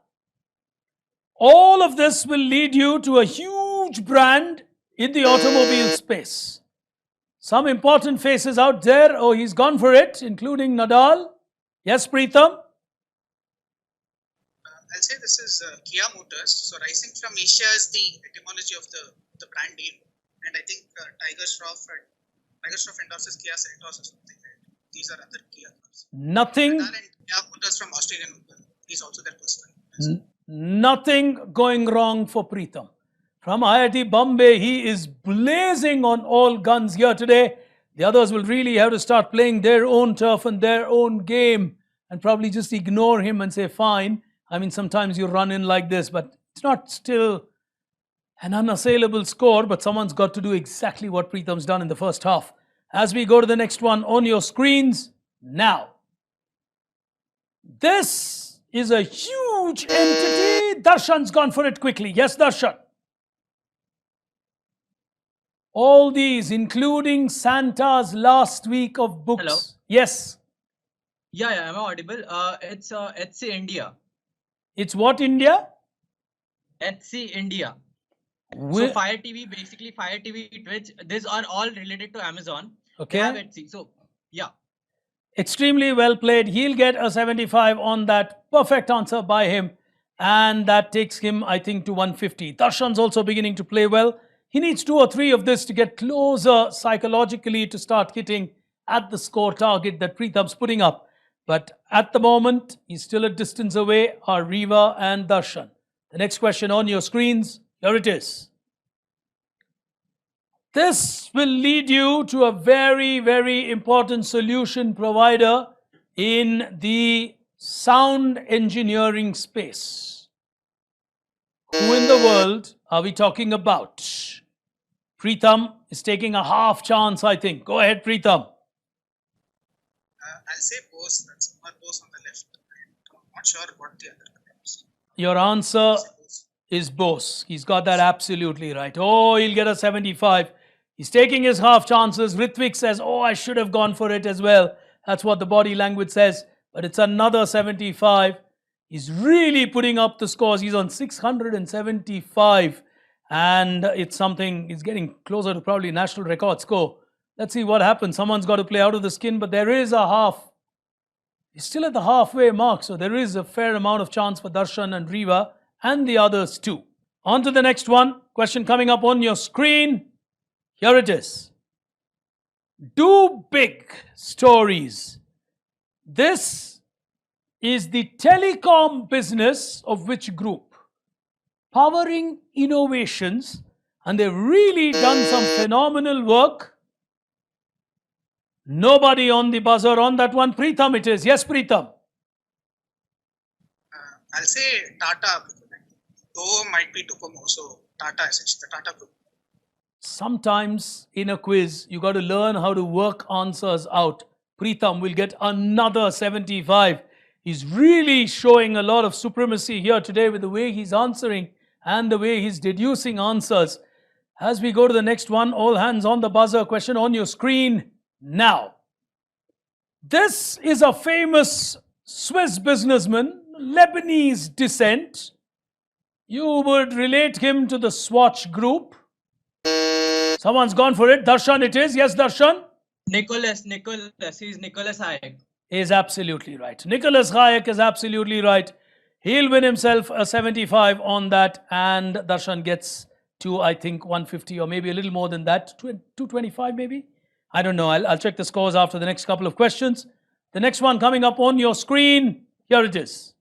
All of this will lead you to a huge brand in the automobile space. Some important faces out there. Oh, he's gone for it, including Nadal. Yes, Preetham? I'll say this is Kia Motors. So rising from Asia is the etymology of the brand name. And I think Tiger Shroff endorses Kia Seltos or something. Right? These are other Kia cars. Nothing. Nadal and Kia Motors from Australian Open. He's also their person. Nothing going wrong for Preetham. From IIT Bombay, he is blazing on all guns here today. The others will really have to start playing their own turf and their own game and probably just ignore him and say, fine. I mean, sometimes you run in like this, but it's not still an unassailable score, but someone's got to do exactly what Preetham's done in the first half. As we go to the next one on your screens now. This is a huge entity. Darshan's gone for it quickly. Yes, Darshan. All these, including Santa's last week of books. Hello? Yes. Yeah, am I audible? It's Etsy India. It's what India? Etsy India. So Fire TV, basically Fire TV, Twitch, these are all related to Amazon. Okay. They have Etsy. So, yeah. Extremely well played. He'll get a 75 on that. Perfect answer by him. And that takes him, I think, to 150. Darshan's also beginning to play well. He needs 2 or 3 of this to get closer psychologically to start hitting at the score target that Preetham's putting up. But at the moment, he's still a distance away, are Riva and Darshan. The next question on your screens, here it is. This will lead you to a very, very important solution provider in the sound engineering space. Who in the world are we talking about? Preetham is taking a half chance, I think. Go ahead, Preetham. I'll say Bose. That's Umar Bose on the left. I'm not sure what the other is. Your answer is Bose. He's got that absolutely right. Oh, he'll get a 75. He's taking his half chances. Ritvik says, oh, I should have gone for it as well. That's what the body language says. But it's another 75. He's really putting up the scores. He's on 675. And it's something, he's getting closer to probably national record score. Let's see what happens. Someone's got to play out of the skin, but there is a half. He's still at the halfway mark, so there is a fair amount of chance for Darshan and Riva and the others too. On to the next one. Question coming up on your screen. Here it is. Do big stories. This is the telecom business of which group? Powering innovations, and they've really done some phenomenal work. Nobody on the buzzer on that one. Preetham it is. Yes, Preetham. I'll say Tata. Though might be Docomo, so Tata essentially, the Tata Group. Sometimes in a quiz, you got to learn how to work answers out. Preetham will get another 75. He's really showing a lot of supremacy here today with the way he's answering and the way he's deducing answers. As we go to the next one, all hands on the buzzer. Question on your screen now. This is a famous Swiss businessman Lebanese descent. You would relate him to the Swatch group. Someone's gone for it. Darshan it is. Yes, Darshan? Nicholas. He's Nicholas Hayek. Is absolutely right. Nicholas Hayek is absolutely right. He'll win himself a 75 on that, and Darshan gets to, I think, 150 or maybe a little more than that. 225 maybe? I don't know. I'll check the scores after the next couple of questions. The next one coming up on your screen. Here it is.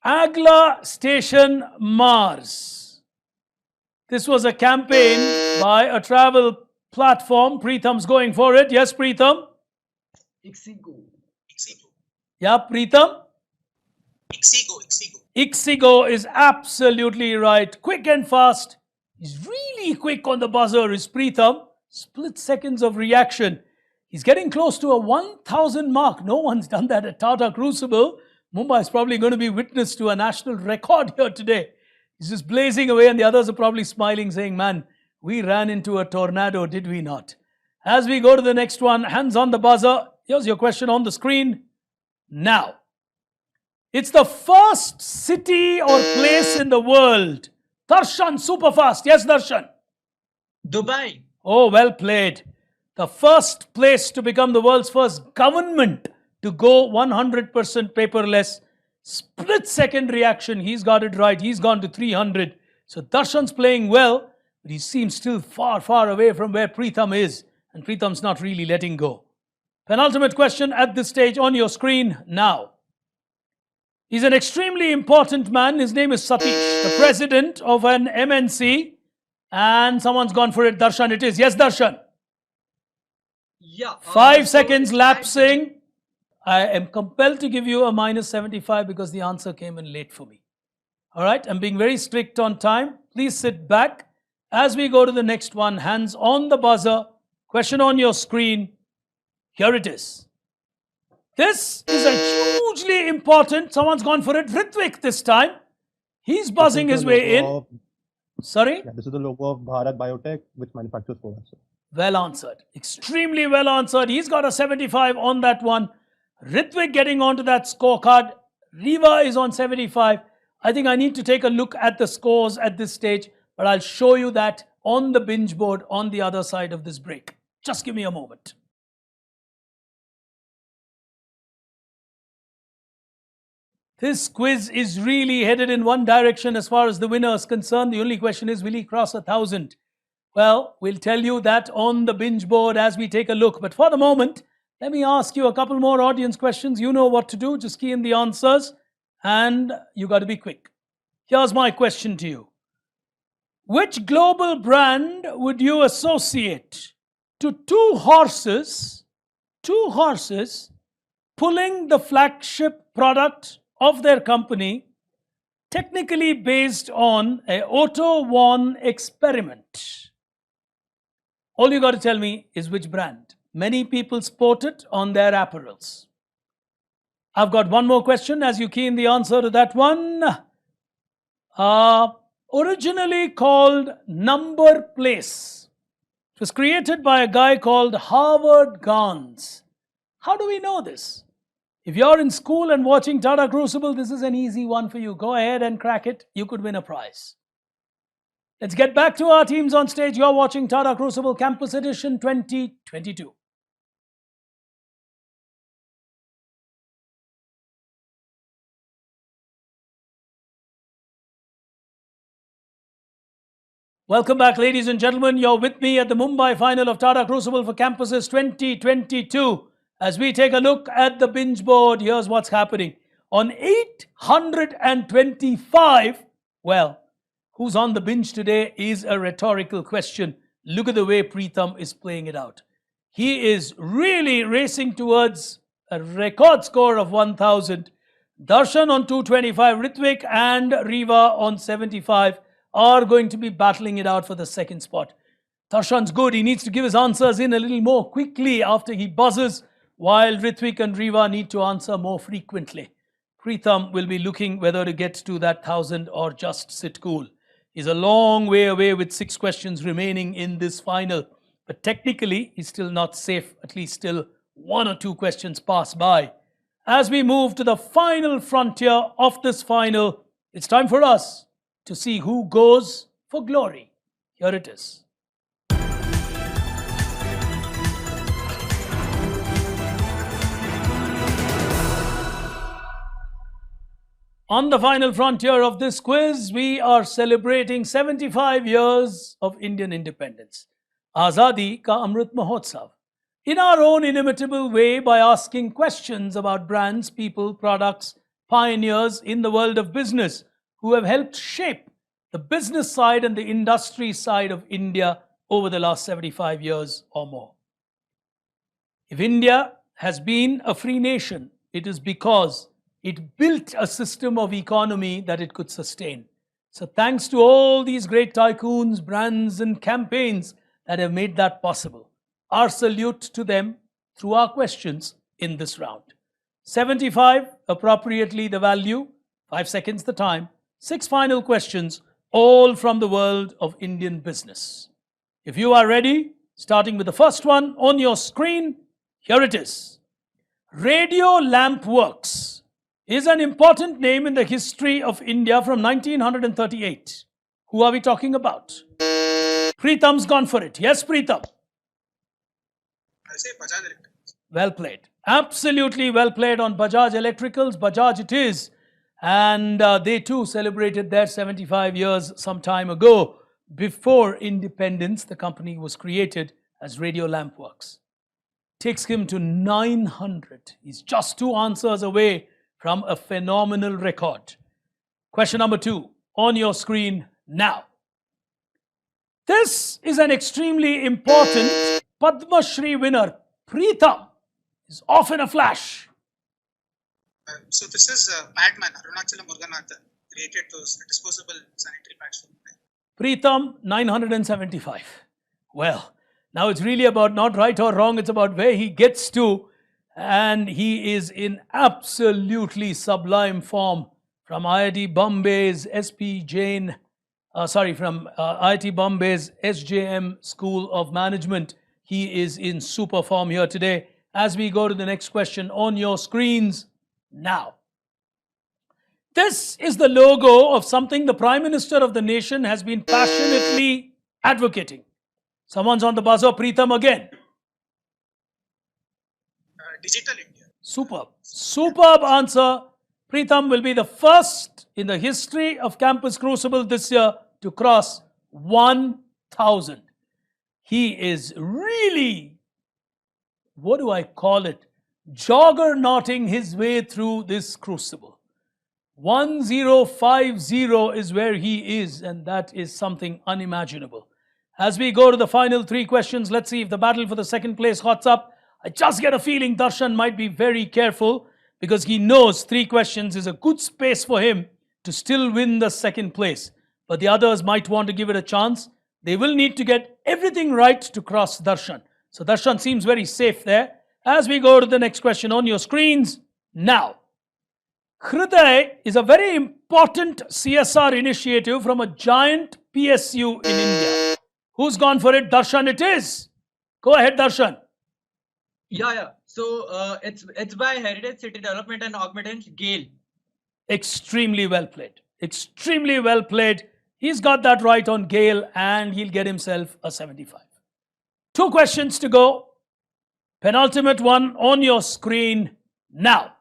Agla Station Mars. This was a campaign by a travel platform. Preetham's going for it. Yes, Preetham? Ixigo. Yeah, Preetham? Ixigo. Ixigo is absolutely right. Quick and fast. He's really quick on the buzzer, is Preetham. Split seconds of reaction. He's getting close to a 1,000 mark. No one's done that at Tata Crucible. Mumbai is probably going to be witness to a national record here today. He's just blazing away, and the others are probably smiling, saying, man, we ran into a tornado, did we not? As we go to the next one, hands on the buzzer. Here's your question on the screen now. It's the first city or place in the world. Darshan, super fast. Yes, Darshan? Dubai. Oh, well played. The first place to become the world's first government to go 100% paperless. Split second reaction. He's got it right. He's gone to 300. So Darshan's playing well, but he seems still far, far away from where Preetham is. And Preetham's not really letting go. Penultimate question at this stage on your screen now. He's an extremely important man. His name is Satish, the president of an MNC. And someone's gone for it. Darshan it is. Yes, Darshan? Yeah. 5 seconds lapsing. I am compelled to give you a minus 75 because the answer came in late for me. All right, I'm being very strict on time. Please sit back. As we go to the next one, hands on the buzzer. Question on your screen. Here it is. This is a hugely important, someone's gone for it, Ritvik this time. He's buzzing his way in. Sorry? Yeah, this is the logo of Bharat Biotech, which manufactures Covaxin. Well answered. Extremely well answered. He's got a 75 on that one. Ritvik getting onto that scorecard. Riva is on 75. I think I need to take a look at the scores at this stage, but I'll show you that on the binge board on the other side of this break. Just give me a moment. This quiz is really headed in one direction as far as the winner is concerned. The only question is, will he cross 1,000? Well, we'll tell you that on the binge board as we take a look. But for the moment, let me ask you a couple more audience questions. You know what to do. Just key in the answers and you got to be quick. Here's my question to you. Which global brand would you associate to two horses pulling the flagship product of their company, technically based on a auto-worn experiment? All you got to tell me is which brand. Many people sport it on their apparels. I've got one more question as you key in the answer to that one. Originally called Number Place. It was created by a guy called Howard Gans. How do we know this? If you're in school and watching Tata Crucible, this is an easy one for you. Go ahead and crack it. You could win a prize. Let's get back to our teams on stage. You're watching Tata Crucible Campus Edition 2022. Welcome back, ladies and gentlemen. You're with me at the Mumbai final of Tata Crucible for Campuses 2022. As we take a look at the binge board, here's what's happening. On 825, well, who's on the binge today is a rhetorical question. Look at the way Preetham is playing it out. He is really racing towards a record score of 1,000. Darshan on 225, Ritvik and Riva on 75 are going to be battling it out for the second spot. Darshan's good. He needs to give his answers in a little more quickly after he buzzes, while Ritvik and Riva need to answer more frequently. Preetham will be looking whether to get to that 1,000 or just sit cool. He's a long way away with 6 questions remaining in this final. But technically, he's still not safe. At least still 1 or 2 questions pass by. as we move to the final frontier of this final, it's time for us to see who goes for glory. Here it is. On the final frontier of this quiz, we are celebrating 75 years of Indian independence. Azadi Ka Amrit Mahotsav. In our own inimitable way, by asking questions about brands, people, products, pioneers in the world of business who have helped shape the business side and the industry side of India over the last 75 years or more. If India has been a free nation, it is because it built a system of economy that it could sustain. So thanks to all these great tycoons, brands and campaigns that have made that possible. Our salute to them through our questions in this round. 75, appropriately the value, 5 seconds the time, 6 final questions, all from the world of Indian business. If you are ready, starting with the first one on your screen, here it is. Radio Lamp Works is an important name in the history of India from 1938. Who are we talking about? Preetham's gone for it. Yes, Preetham. I'll say Bajaj Electricals. Well played. Absolutely well played on Bajaj Electricals. Bajaj it is. And they too celebrated their 75 years some time ago. Before independence, the company was created as Radio Lamp Works. Takes him to 900. He's just 2 answers away from a phenomenal record. Question number 2 on your screen now. This is an extremely important Padma Shri winner. Preetham is off in a flash. So this is Padman, Arunachalam Muruganathan, created those disposable sanitary pads for men. Preetham, 975. Well, now it's really about not right or wrong, it's about where he gets to. And he is in absolutely sublime form from IIT Bombay's IIT Bombay's SJM School of Management. He is in super form here today. As we go to the next question on your screens now. This is the logo of something the Prime Minister of the nation has been passionately advocating. Someone's on the buzzer. Preetham again. Digital India. Superb. Superb answer. Preetham will be the first in the history of Campus Crucible this year to cross 1,000. He is really, what do I call it, juggernauting his way through this crucible. 1050 is where he is, and that is something unimaginable. As we go to the final 3 questions, let's see if the battle for the second place hots up. I just get a feeling Darshan might be very careful because he knows 3 questions is a good space for him to still win the second place. But the others might want to give it a chance. They will need to get everything right to cross Darshan. So Darshan seems very safe there. As we go to the next question on your screens now. Hriday is a very important CSR initiative from a giant PSU in India. Who's gone for it? Darshan it is. Go ahead, Darshan. Yeah. So it's by Heritage City Development and Augmentance, GAIL. Extremely well played. Extremely well played. He's got that right on GAIL and he'll get himself a 75. 2 questions to go. Penultimate one on your screen now.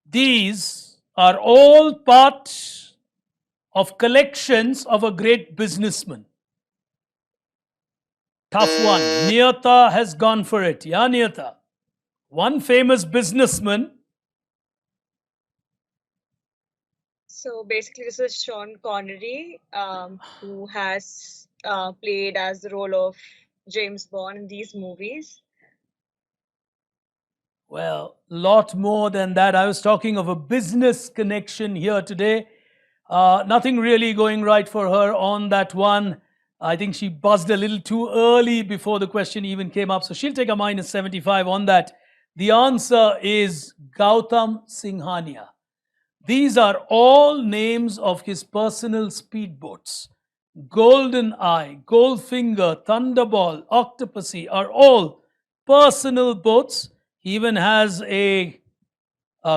These are all part of collections of a great businessman. Tough one. Niyata has gone for it. Yeah, Niyata. One famous businessman. So basically, this is Sean Connery, who has played as the role of James Bond in these movies. Well, lot more than that. I was talking of a business connection here today. Nothing really going right for her on that one. I think she buzzed a little too early before the question even came up. So she'll take a minus 75 on that. The answer is Gautam Singhania. These are all names of his personal speedboats. Golden Eye, Goldfinger, Thunderball, Octopussy are all personal boats. He even has a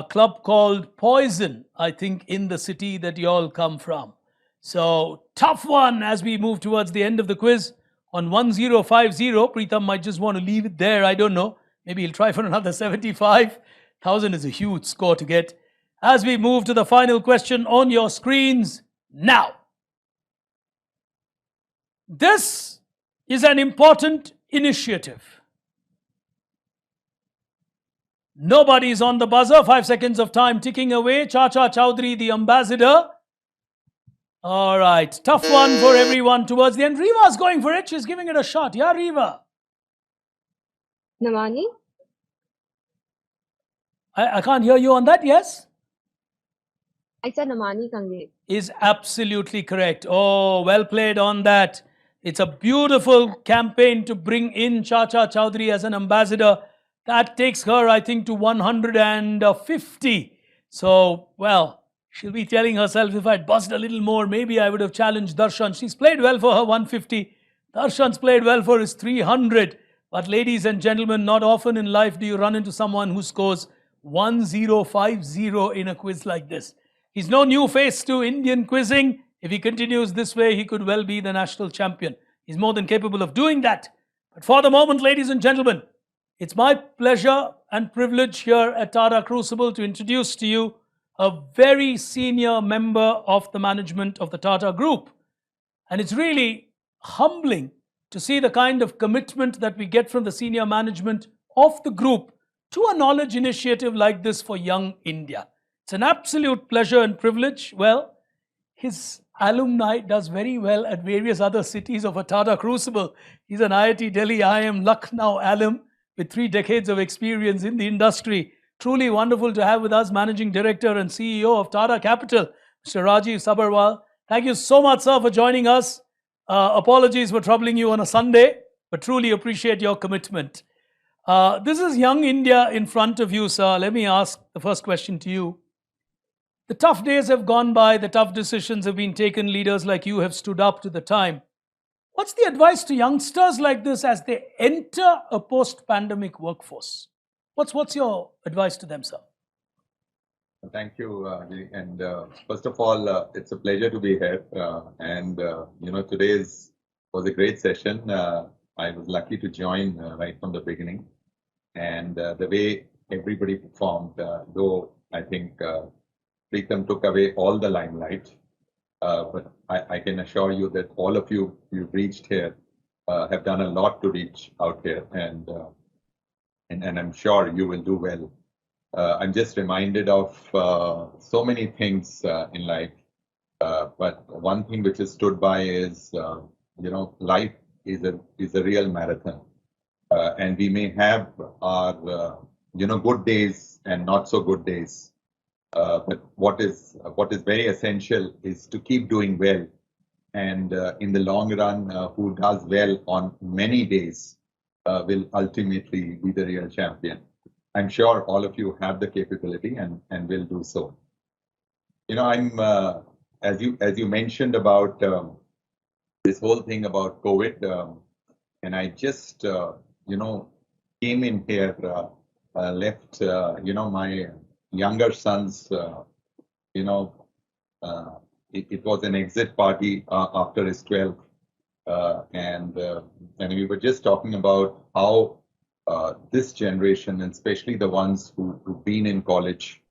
club called Poison, I think, in the city that you all come from. So, tough one as we move towards the end of the quiz on 1050. Preetham might just want to leave it there. I don't know. Maybe he'll try for another 75,000 is a huge score to get. As we move to the final question on your screens now. This is an important initiative. Nobody's on the buzzer. 5 seconds of time ticking away. Chacha Chowdhury, the ambassador. All right. Tough one for everyone towards the end. Reva's going for it. She's giving it a shot. Yeah, Reva. Namani? I can't hear you on that. Yes? I said Namani Kange. Is absolutely correct. Oh, well played on that. It's a beautiful campaign to bring in Chacha Chowdhury as an ambassador. That takes her, I think, to 150. So, well, she'll be telling herself, if I'd buzzed a little more, maybe I would have challenged Darshan. She's played well for her 150. Darshan's played well for his 300. But ladies and gentlemen, not often in life do you run into someone who scores 1050 in a quiz like this. He's no new face to Indian quizzing. If he continues this way, he could well be the national champion. He's more than capable of doing that. But for the moment, ladies and gentlemen, it's my pleasure and privilege here at Tata Crucible to introduce to you a very senior member of the management of the Tata Group. And it's really humbling to see the kind of commitment that we get from the senior management of the group to a knowledge initiative like this for young India. It's an absolute pleasure and privilege. Well, his alumni does very well at various other cities of a Tata Crucible. He's an IIT Delhi IIM Lucknow alum with 3 decades of experience in the industry. Truly wonderful to have with us Managing Director and CEO of Tata Capital, Mr. Rajiv Sabharwal. Thank you so much, sir, for joining us. Apologies for troubling you on a Sunday, but truly appreciate your commitment. This is young India in front of you, sir. Let me ask the first question to you. The tough days have gone by, the tough decisions have been taken, leaders like you have stood up to the time. What's the advice to youngsters like this as they enter a post-pandemic workforce? What's your advice to them, sir? Thank you, and first of all, it's a pleasure to be here. Today was a great session. I was lucky to join right from the beginning, and the way everybody performed, though I think Preetham took away all the limelight, but I can assure you that all of you've reached here have done a lot to reach out here, and I'm sure you will do well. I'm just reminded of so many things in life, but one thing which has stood by is, life is a real marathon, and we may have our good days and not so good days. But what is very essential is to keep doing well, and in the long run, who does well on many days will ultimately be the real champion. I'm sure all of you have the capability and will do so. I'm as you mentioned about this whole thing about COVID, and I just came in here, left my younger sons, it was an exit party after his 12th, and we were just talking about how this generation, and especially the ones who've been in college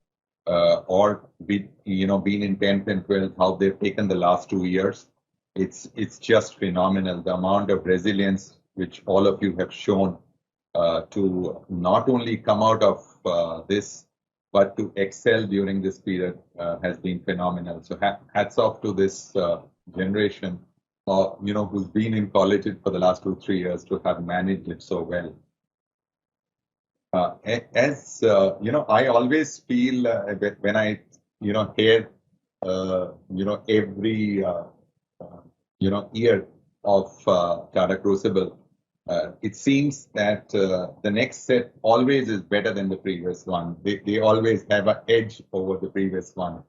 or been in 10th and 12th, how they've taken the last 2 years. It's just phenomenal, the amount of resilience which all of you have shown to not only come out of this, but to excel during this period has been phenomenal. So hats off to this generation, who's been in college for the last 2-3 years to have managed it so well. I always feel when I hear every year of Tata Crucible, it seems that the next set always is better than the previous one. They always have an edge over the previous one.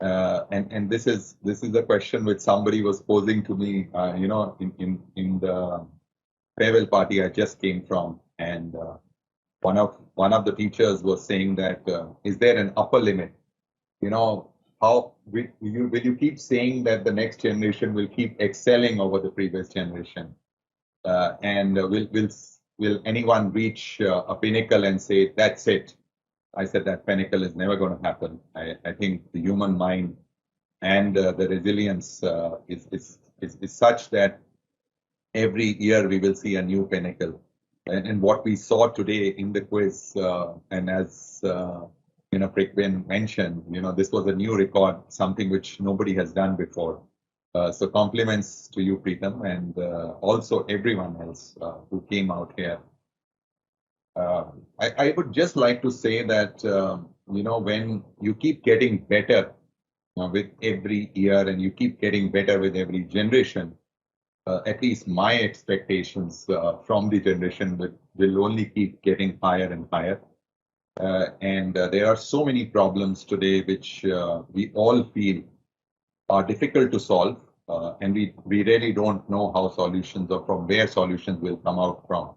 And this is the question which somebody was posing to me, in the farewell party I just came from. And one of the teachers was saying that is there an upper limit? You know, how will you keep saying that the next generation will keep excelling over the previous generation? And will anyone reach a pinnacle and say that's it? I said that pinnacle is never going to happen. I think the human mind and the resilience is such that every year we will see a new pinnacle. And what we saw today in the quiz, and as Prikvin mentioned, this was a new record, something which nobody has done before. So compliments to you, Preetham, and also everyone else who came out here. I would just like to say that, when you keep getting better with every year and you keep getting better with every generation, at least my expectations from the generation will only keep getting higher and higher. And there are so many problems today which we all feel are difficult to solve, and we really don't know how solutions or from where solutions will come out from.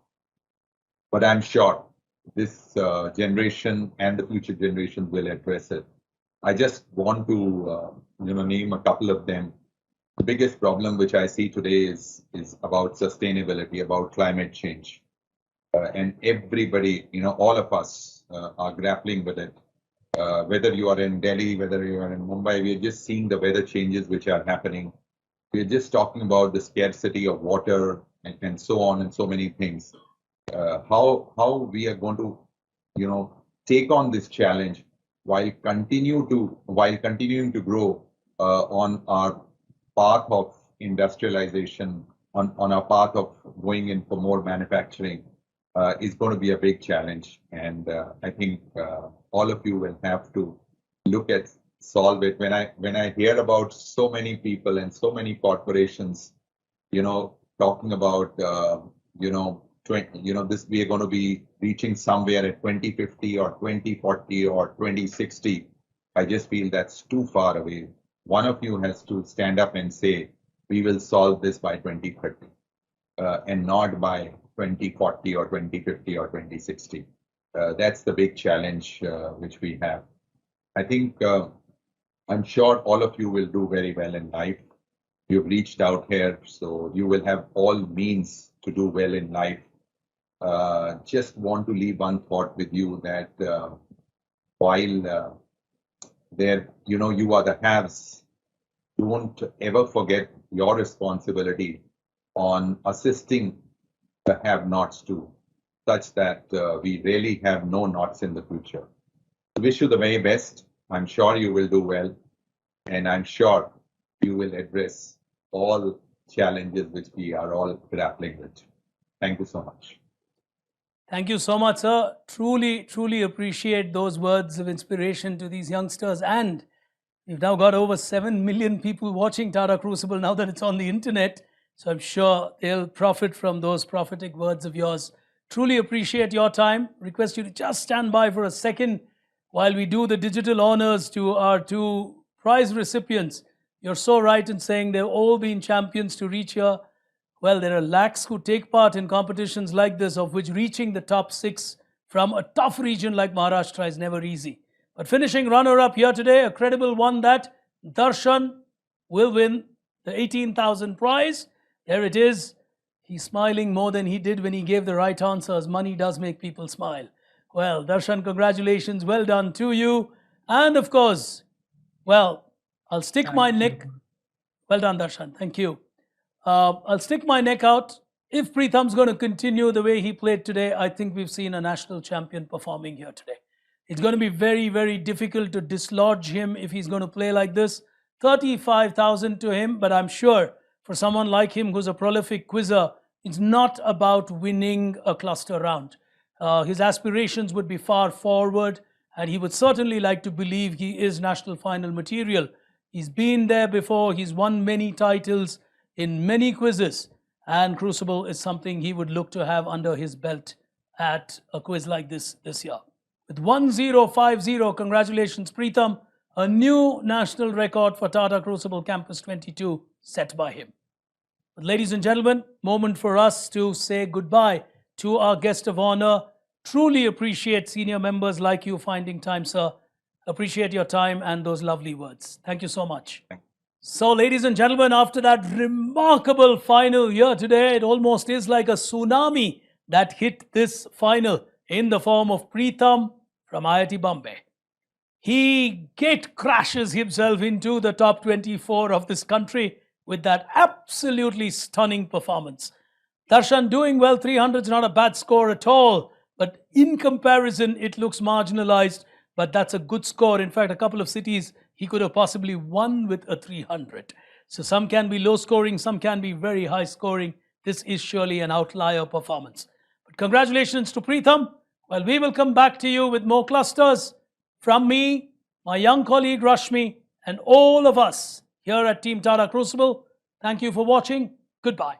But I'm sure this generation and the future generations will address it. I just want to name a couple of them. The biggest problem which I see today is about sustainability, about climate change. And everybody, all of us are grappling with it. Whether you are in Delhi, whether you are in Mumbai, we are just seeing the weather changes which are happening. We are just talking about the scarcity of water and so on and so many things. How we are going to, take on this challenge while continuing to grow on our path of industrialization, on our path of going in for more manufacturing, is going to be a big challenge. And I think all of you will have to look at solve it. When I hear about so many people and so many corporations, talking about this, we are going to be reaching somewhere at 2050 or 2040 or 2060. I just feel that's too far away. One of you has to stand up and say, we will solve this by 2030, and not by 2040 or 2050 or 2060. That's the big challenge which we have. I think, I'm sure all of you will do very well in life. You've reached out here, so you will have all means to do well in life. Just want to leave one thought with you that while you are the haves, don't ever forget your responsibility on assisting the have-nots too, such that we really have no nots in the future. I wish you the very best. I'm sure you will do well, and I'm sure you will address all challenges which we are all grappling with. Thank you so much. Thank you so much, sir. Truly, truly appreciate those words of inspiration to these youngsters. And we've now got over 7 million people watching Tata Crucible now that it's on the internet. So I'm sure they'll profit from those prophetic words of yours. Truly appreciate your time. Request you to just stand by for a second while we do the digital honors to our two prize recipients. You're so right in saying they've all been champions to reach here. Well, there are lakhs who take part in competitions like this, of which reaching the top 6 from a tough region like Maharashtra is never easy. But finishing runner-up here today, a credible one that Darshan will win the 18,000 prize. There it is. He's smiling more than he did when he gave the right answers. Money does make people smile. Well, Darshan, congratulations. Well done to you. And of course, well, I'll stick my neck. Well done, Darshan. Thank you. I'll stick my neck out. If Preetham's going to continue the way he played today, I think we've seen a national champion performing here today. It's going to be very, very difficult to dislodge him if he's going to play like this. 35,000 to him, but I'm sure for someone like him who's a prolific quizzer, it's not about winning a cluster round. His aspirations would be far forward, and he would certainly like to believe he is national final material. He's been there before. He's won many titles in many quizzes, and Crucible is something he would look to have under his belt at a quiz like this year. With 1050, congratulations, Preetham. A new national record for Tata Crucible Campus 22 set by him. But ladies and gentlemen, moment for us to say goodbye to our guest of honor. Truly appreciate senior members like you finding time, sir. Appreciate your time and those lovely words. Thank you so much. So, ladies and gentlemen, after that remarkable final here today, it almost is like a tsunami that hit this final in the form of Preetham from IIT Bombay. He gate crashes himself into the top 24 of this country with that absolutely stunning performance. Darshan doing well, 300 is not a bad score at all, but in comparison, it looks marginalized, but that's a good score. In fact, a couple of cities he could have possibly won with a 300. So some can be low scoring, some can be very high scoring. This is surely an outlier performance. But congratulations to Preetham. Well, we will come back to you with more clusters from me, my young colleague Rashmi, and all of us here at Team Tata Crucible. Thank you for watching. Goodbye.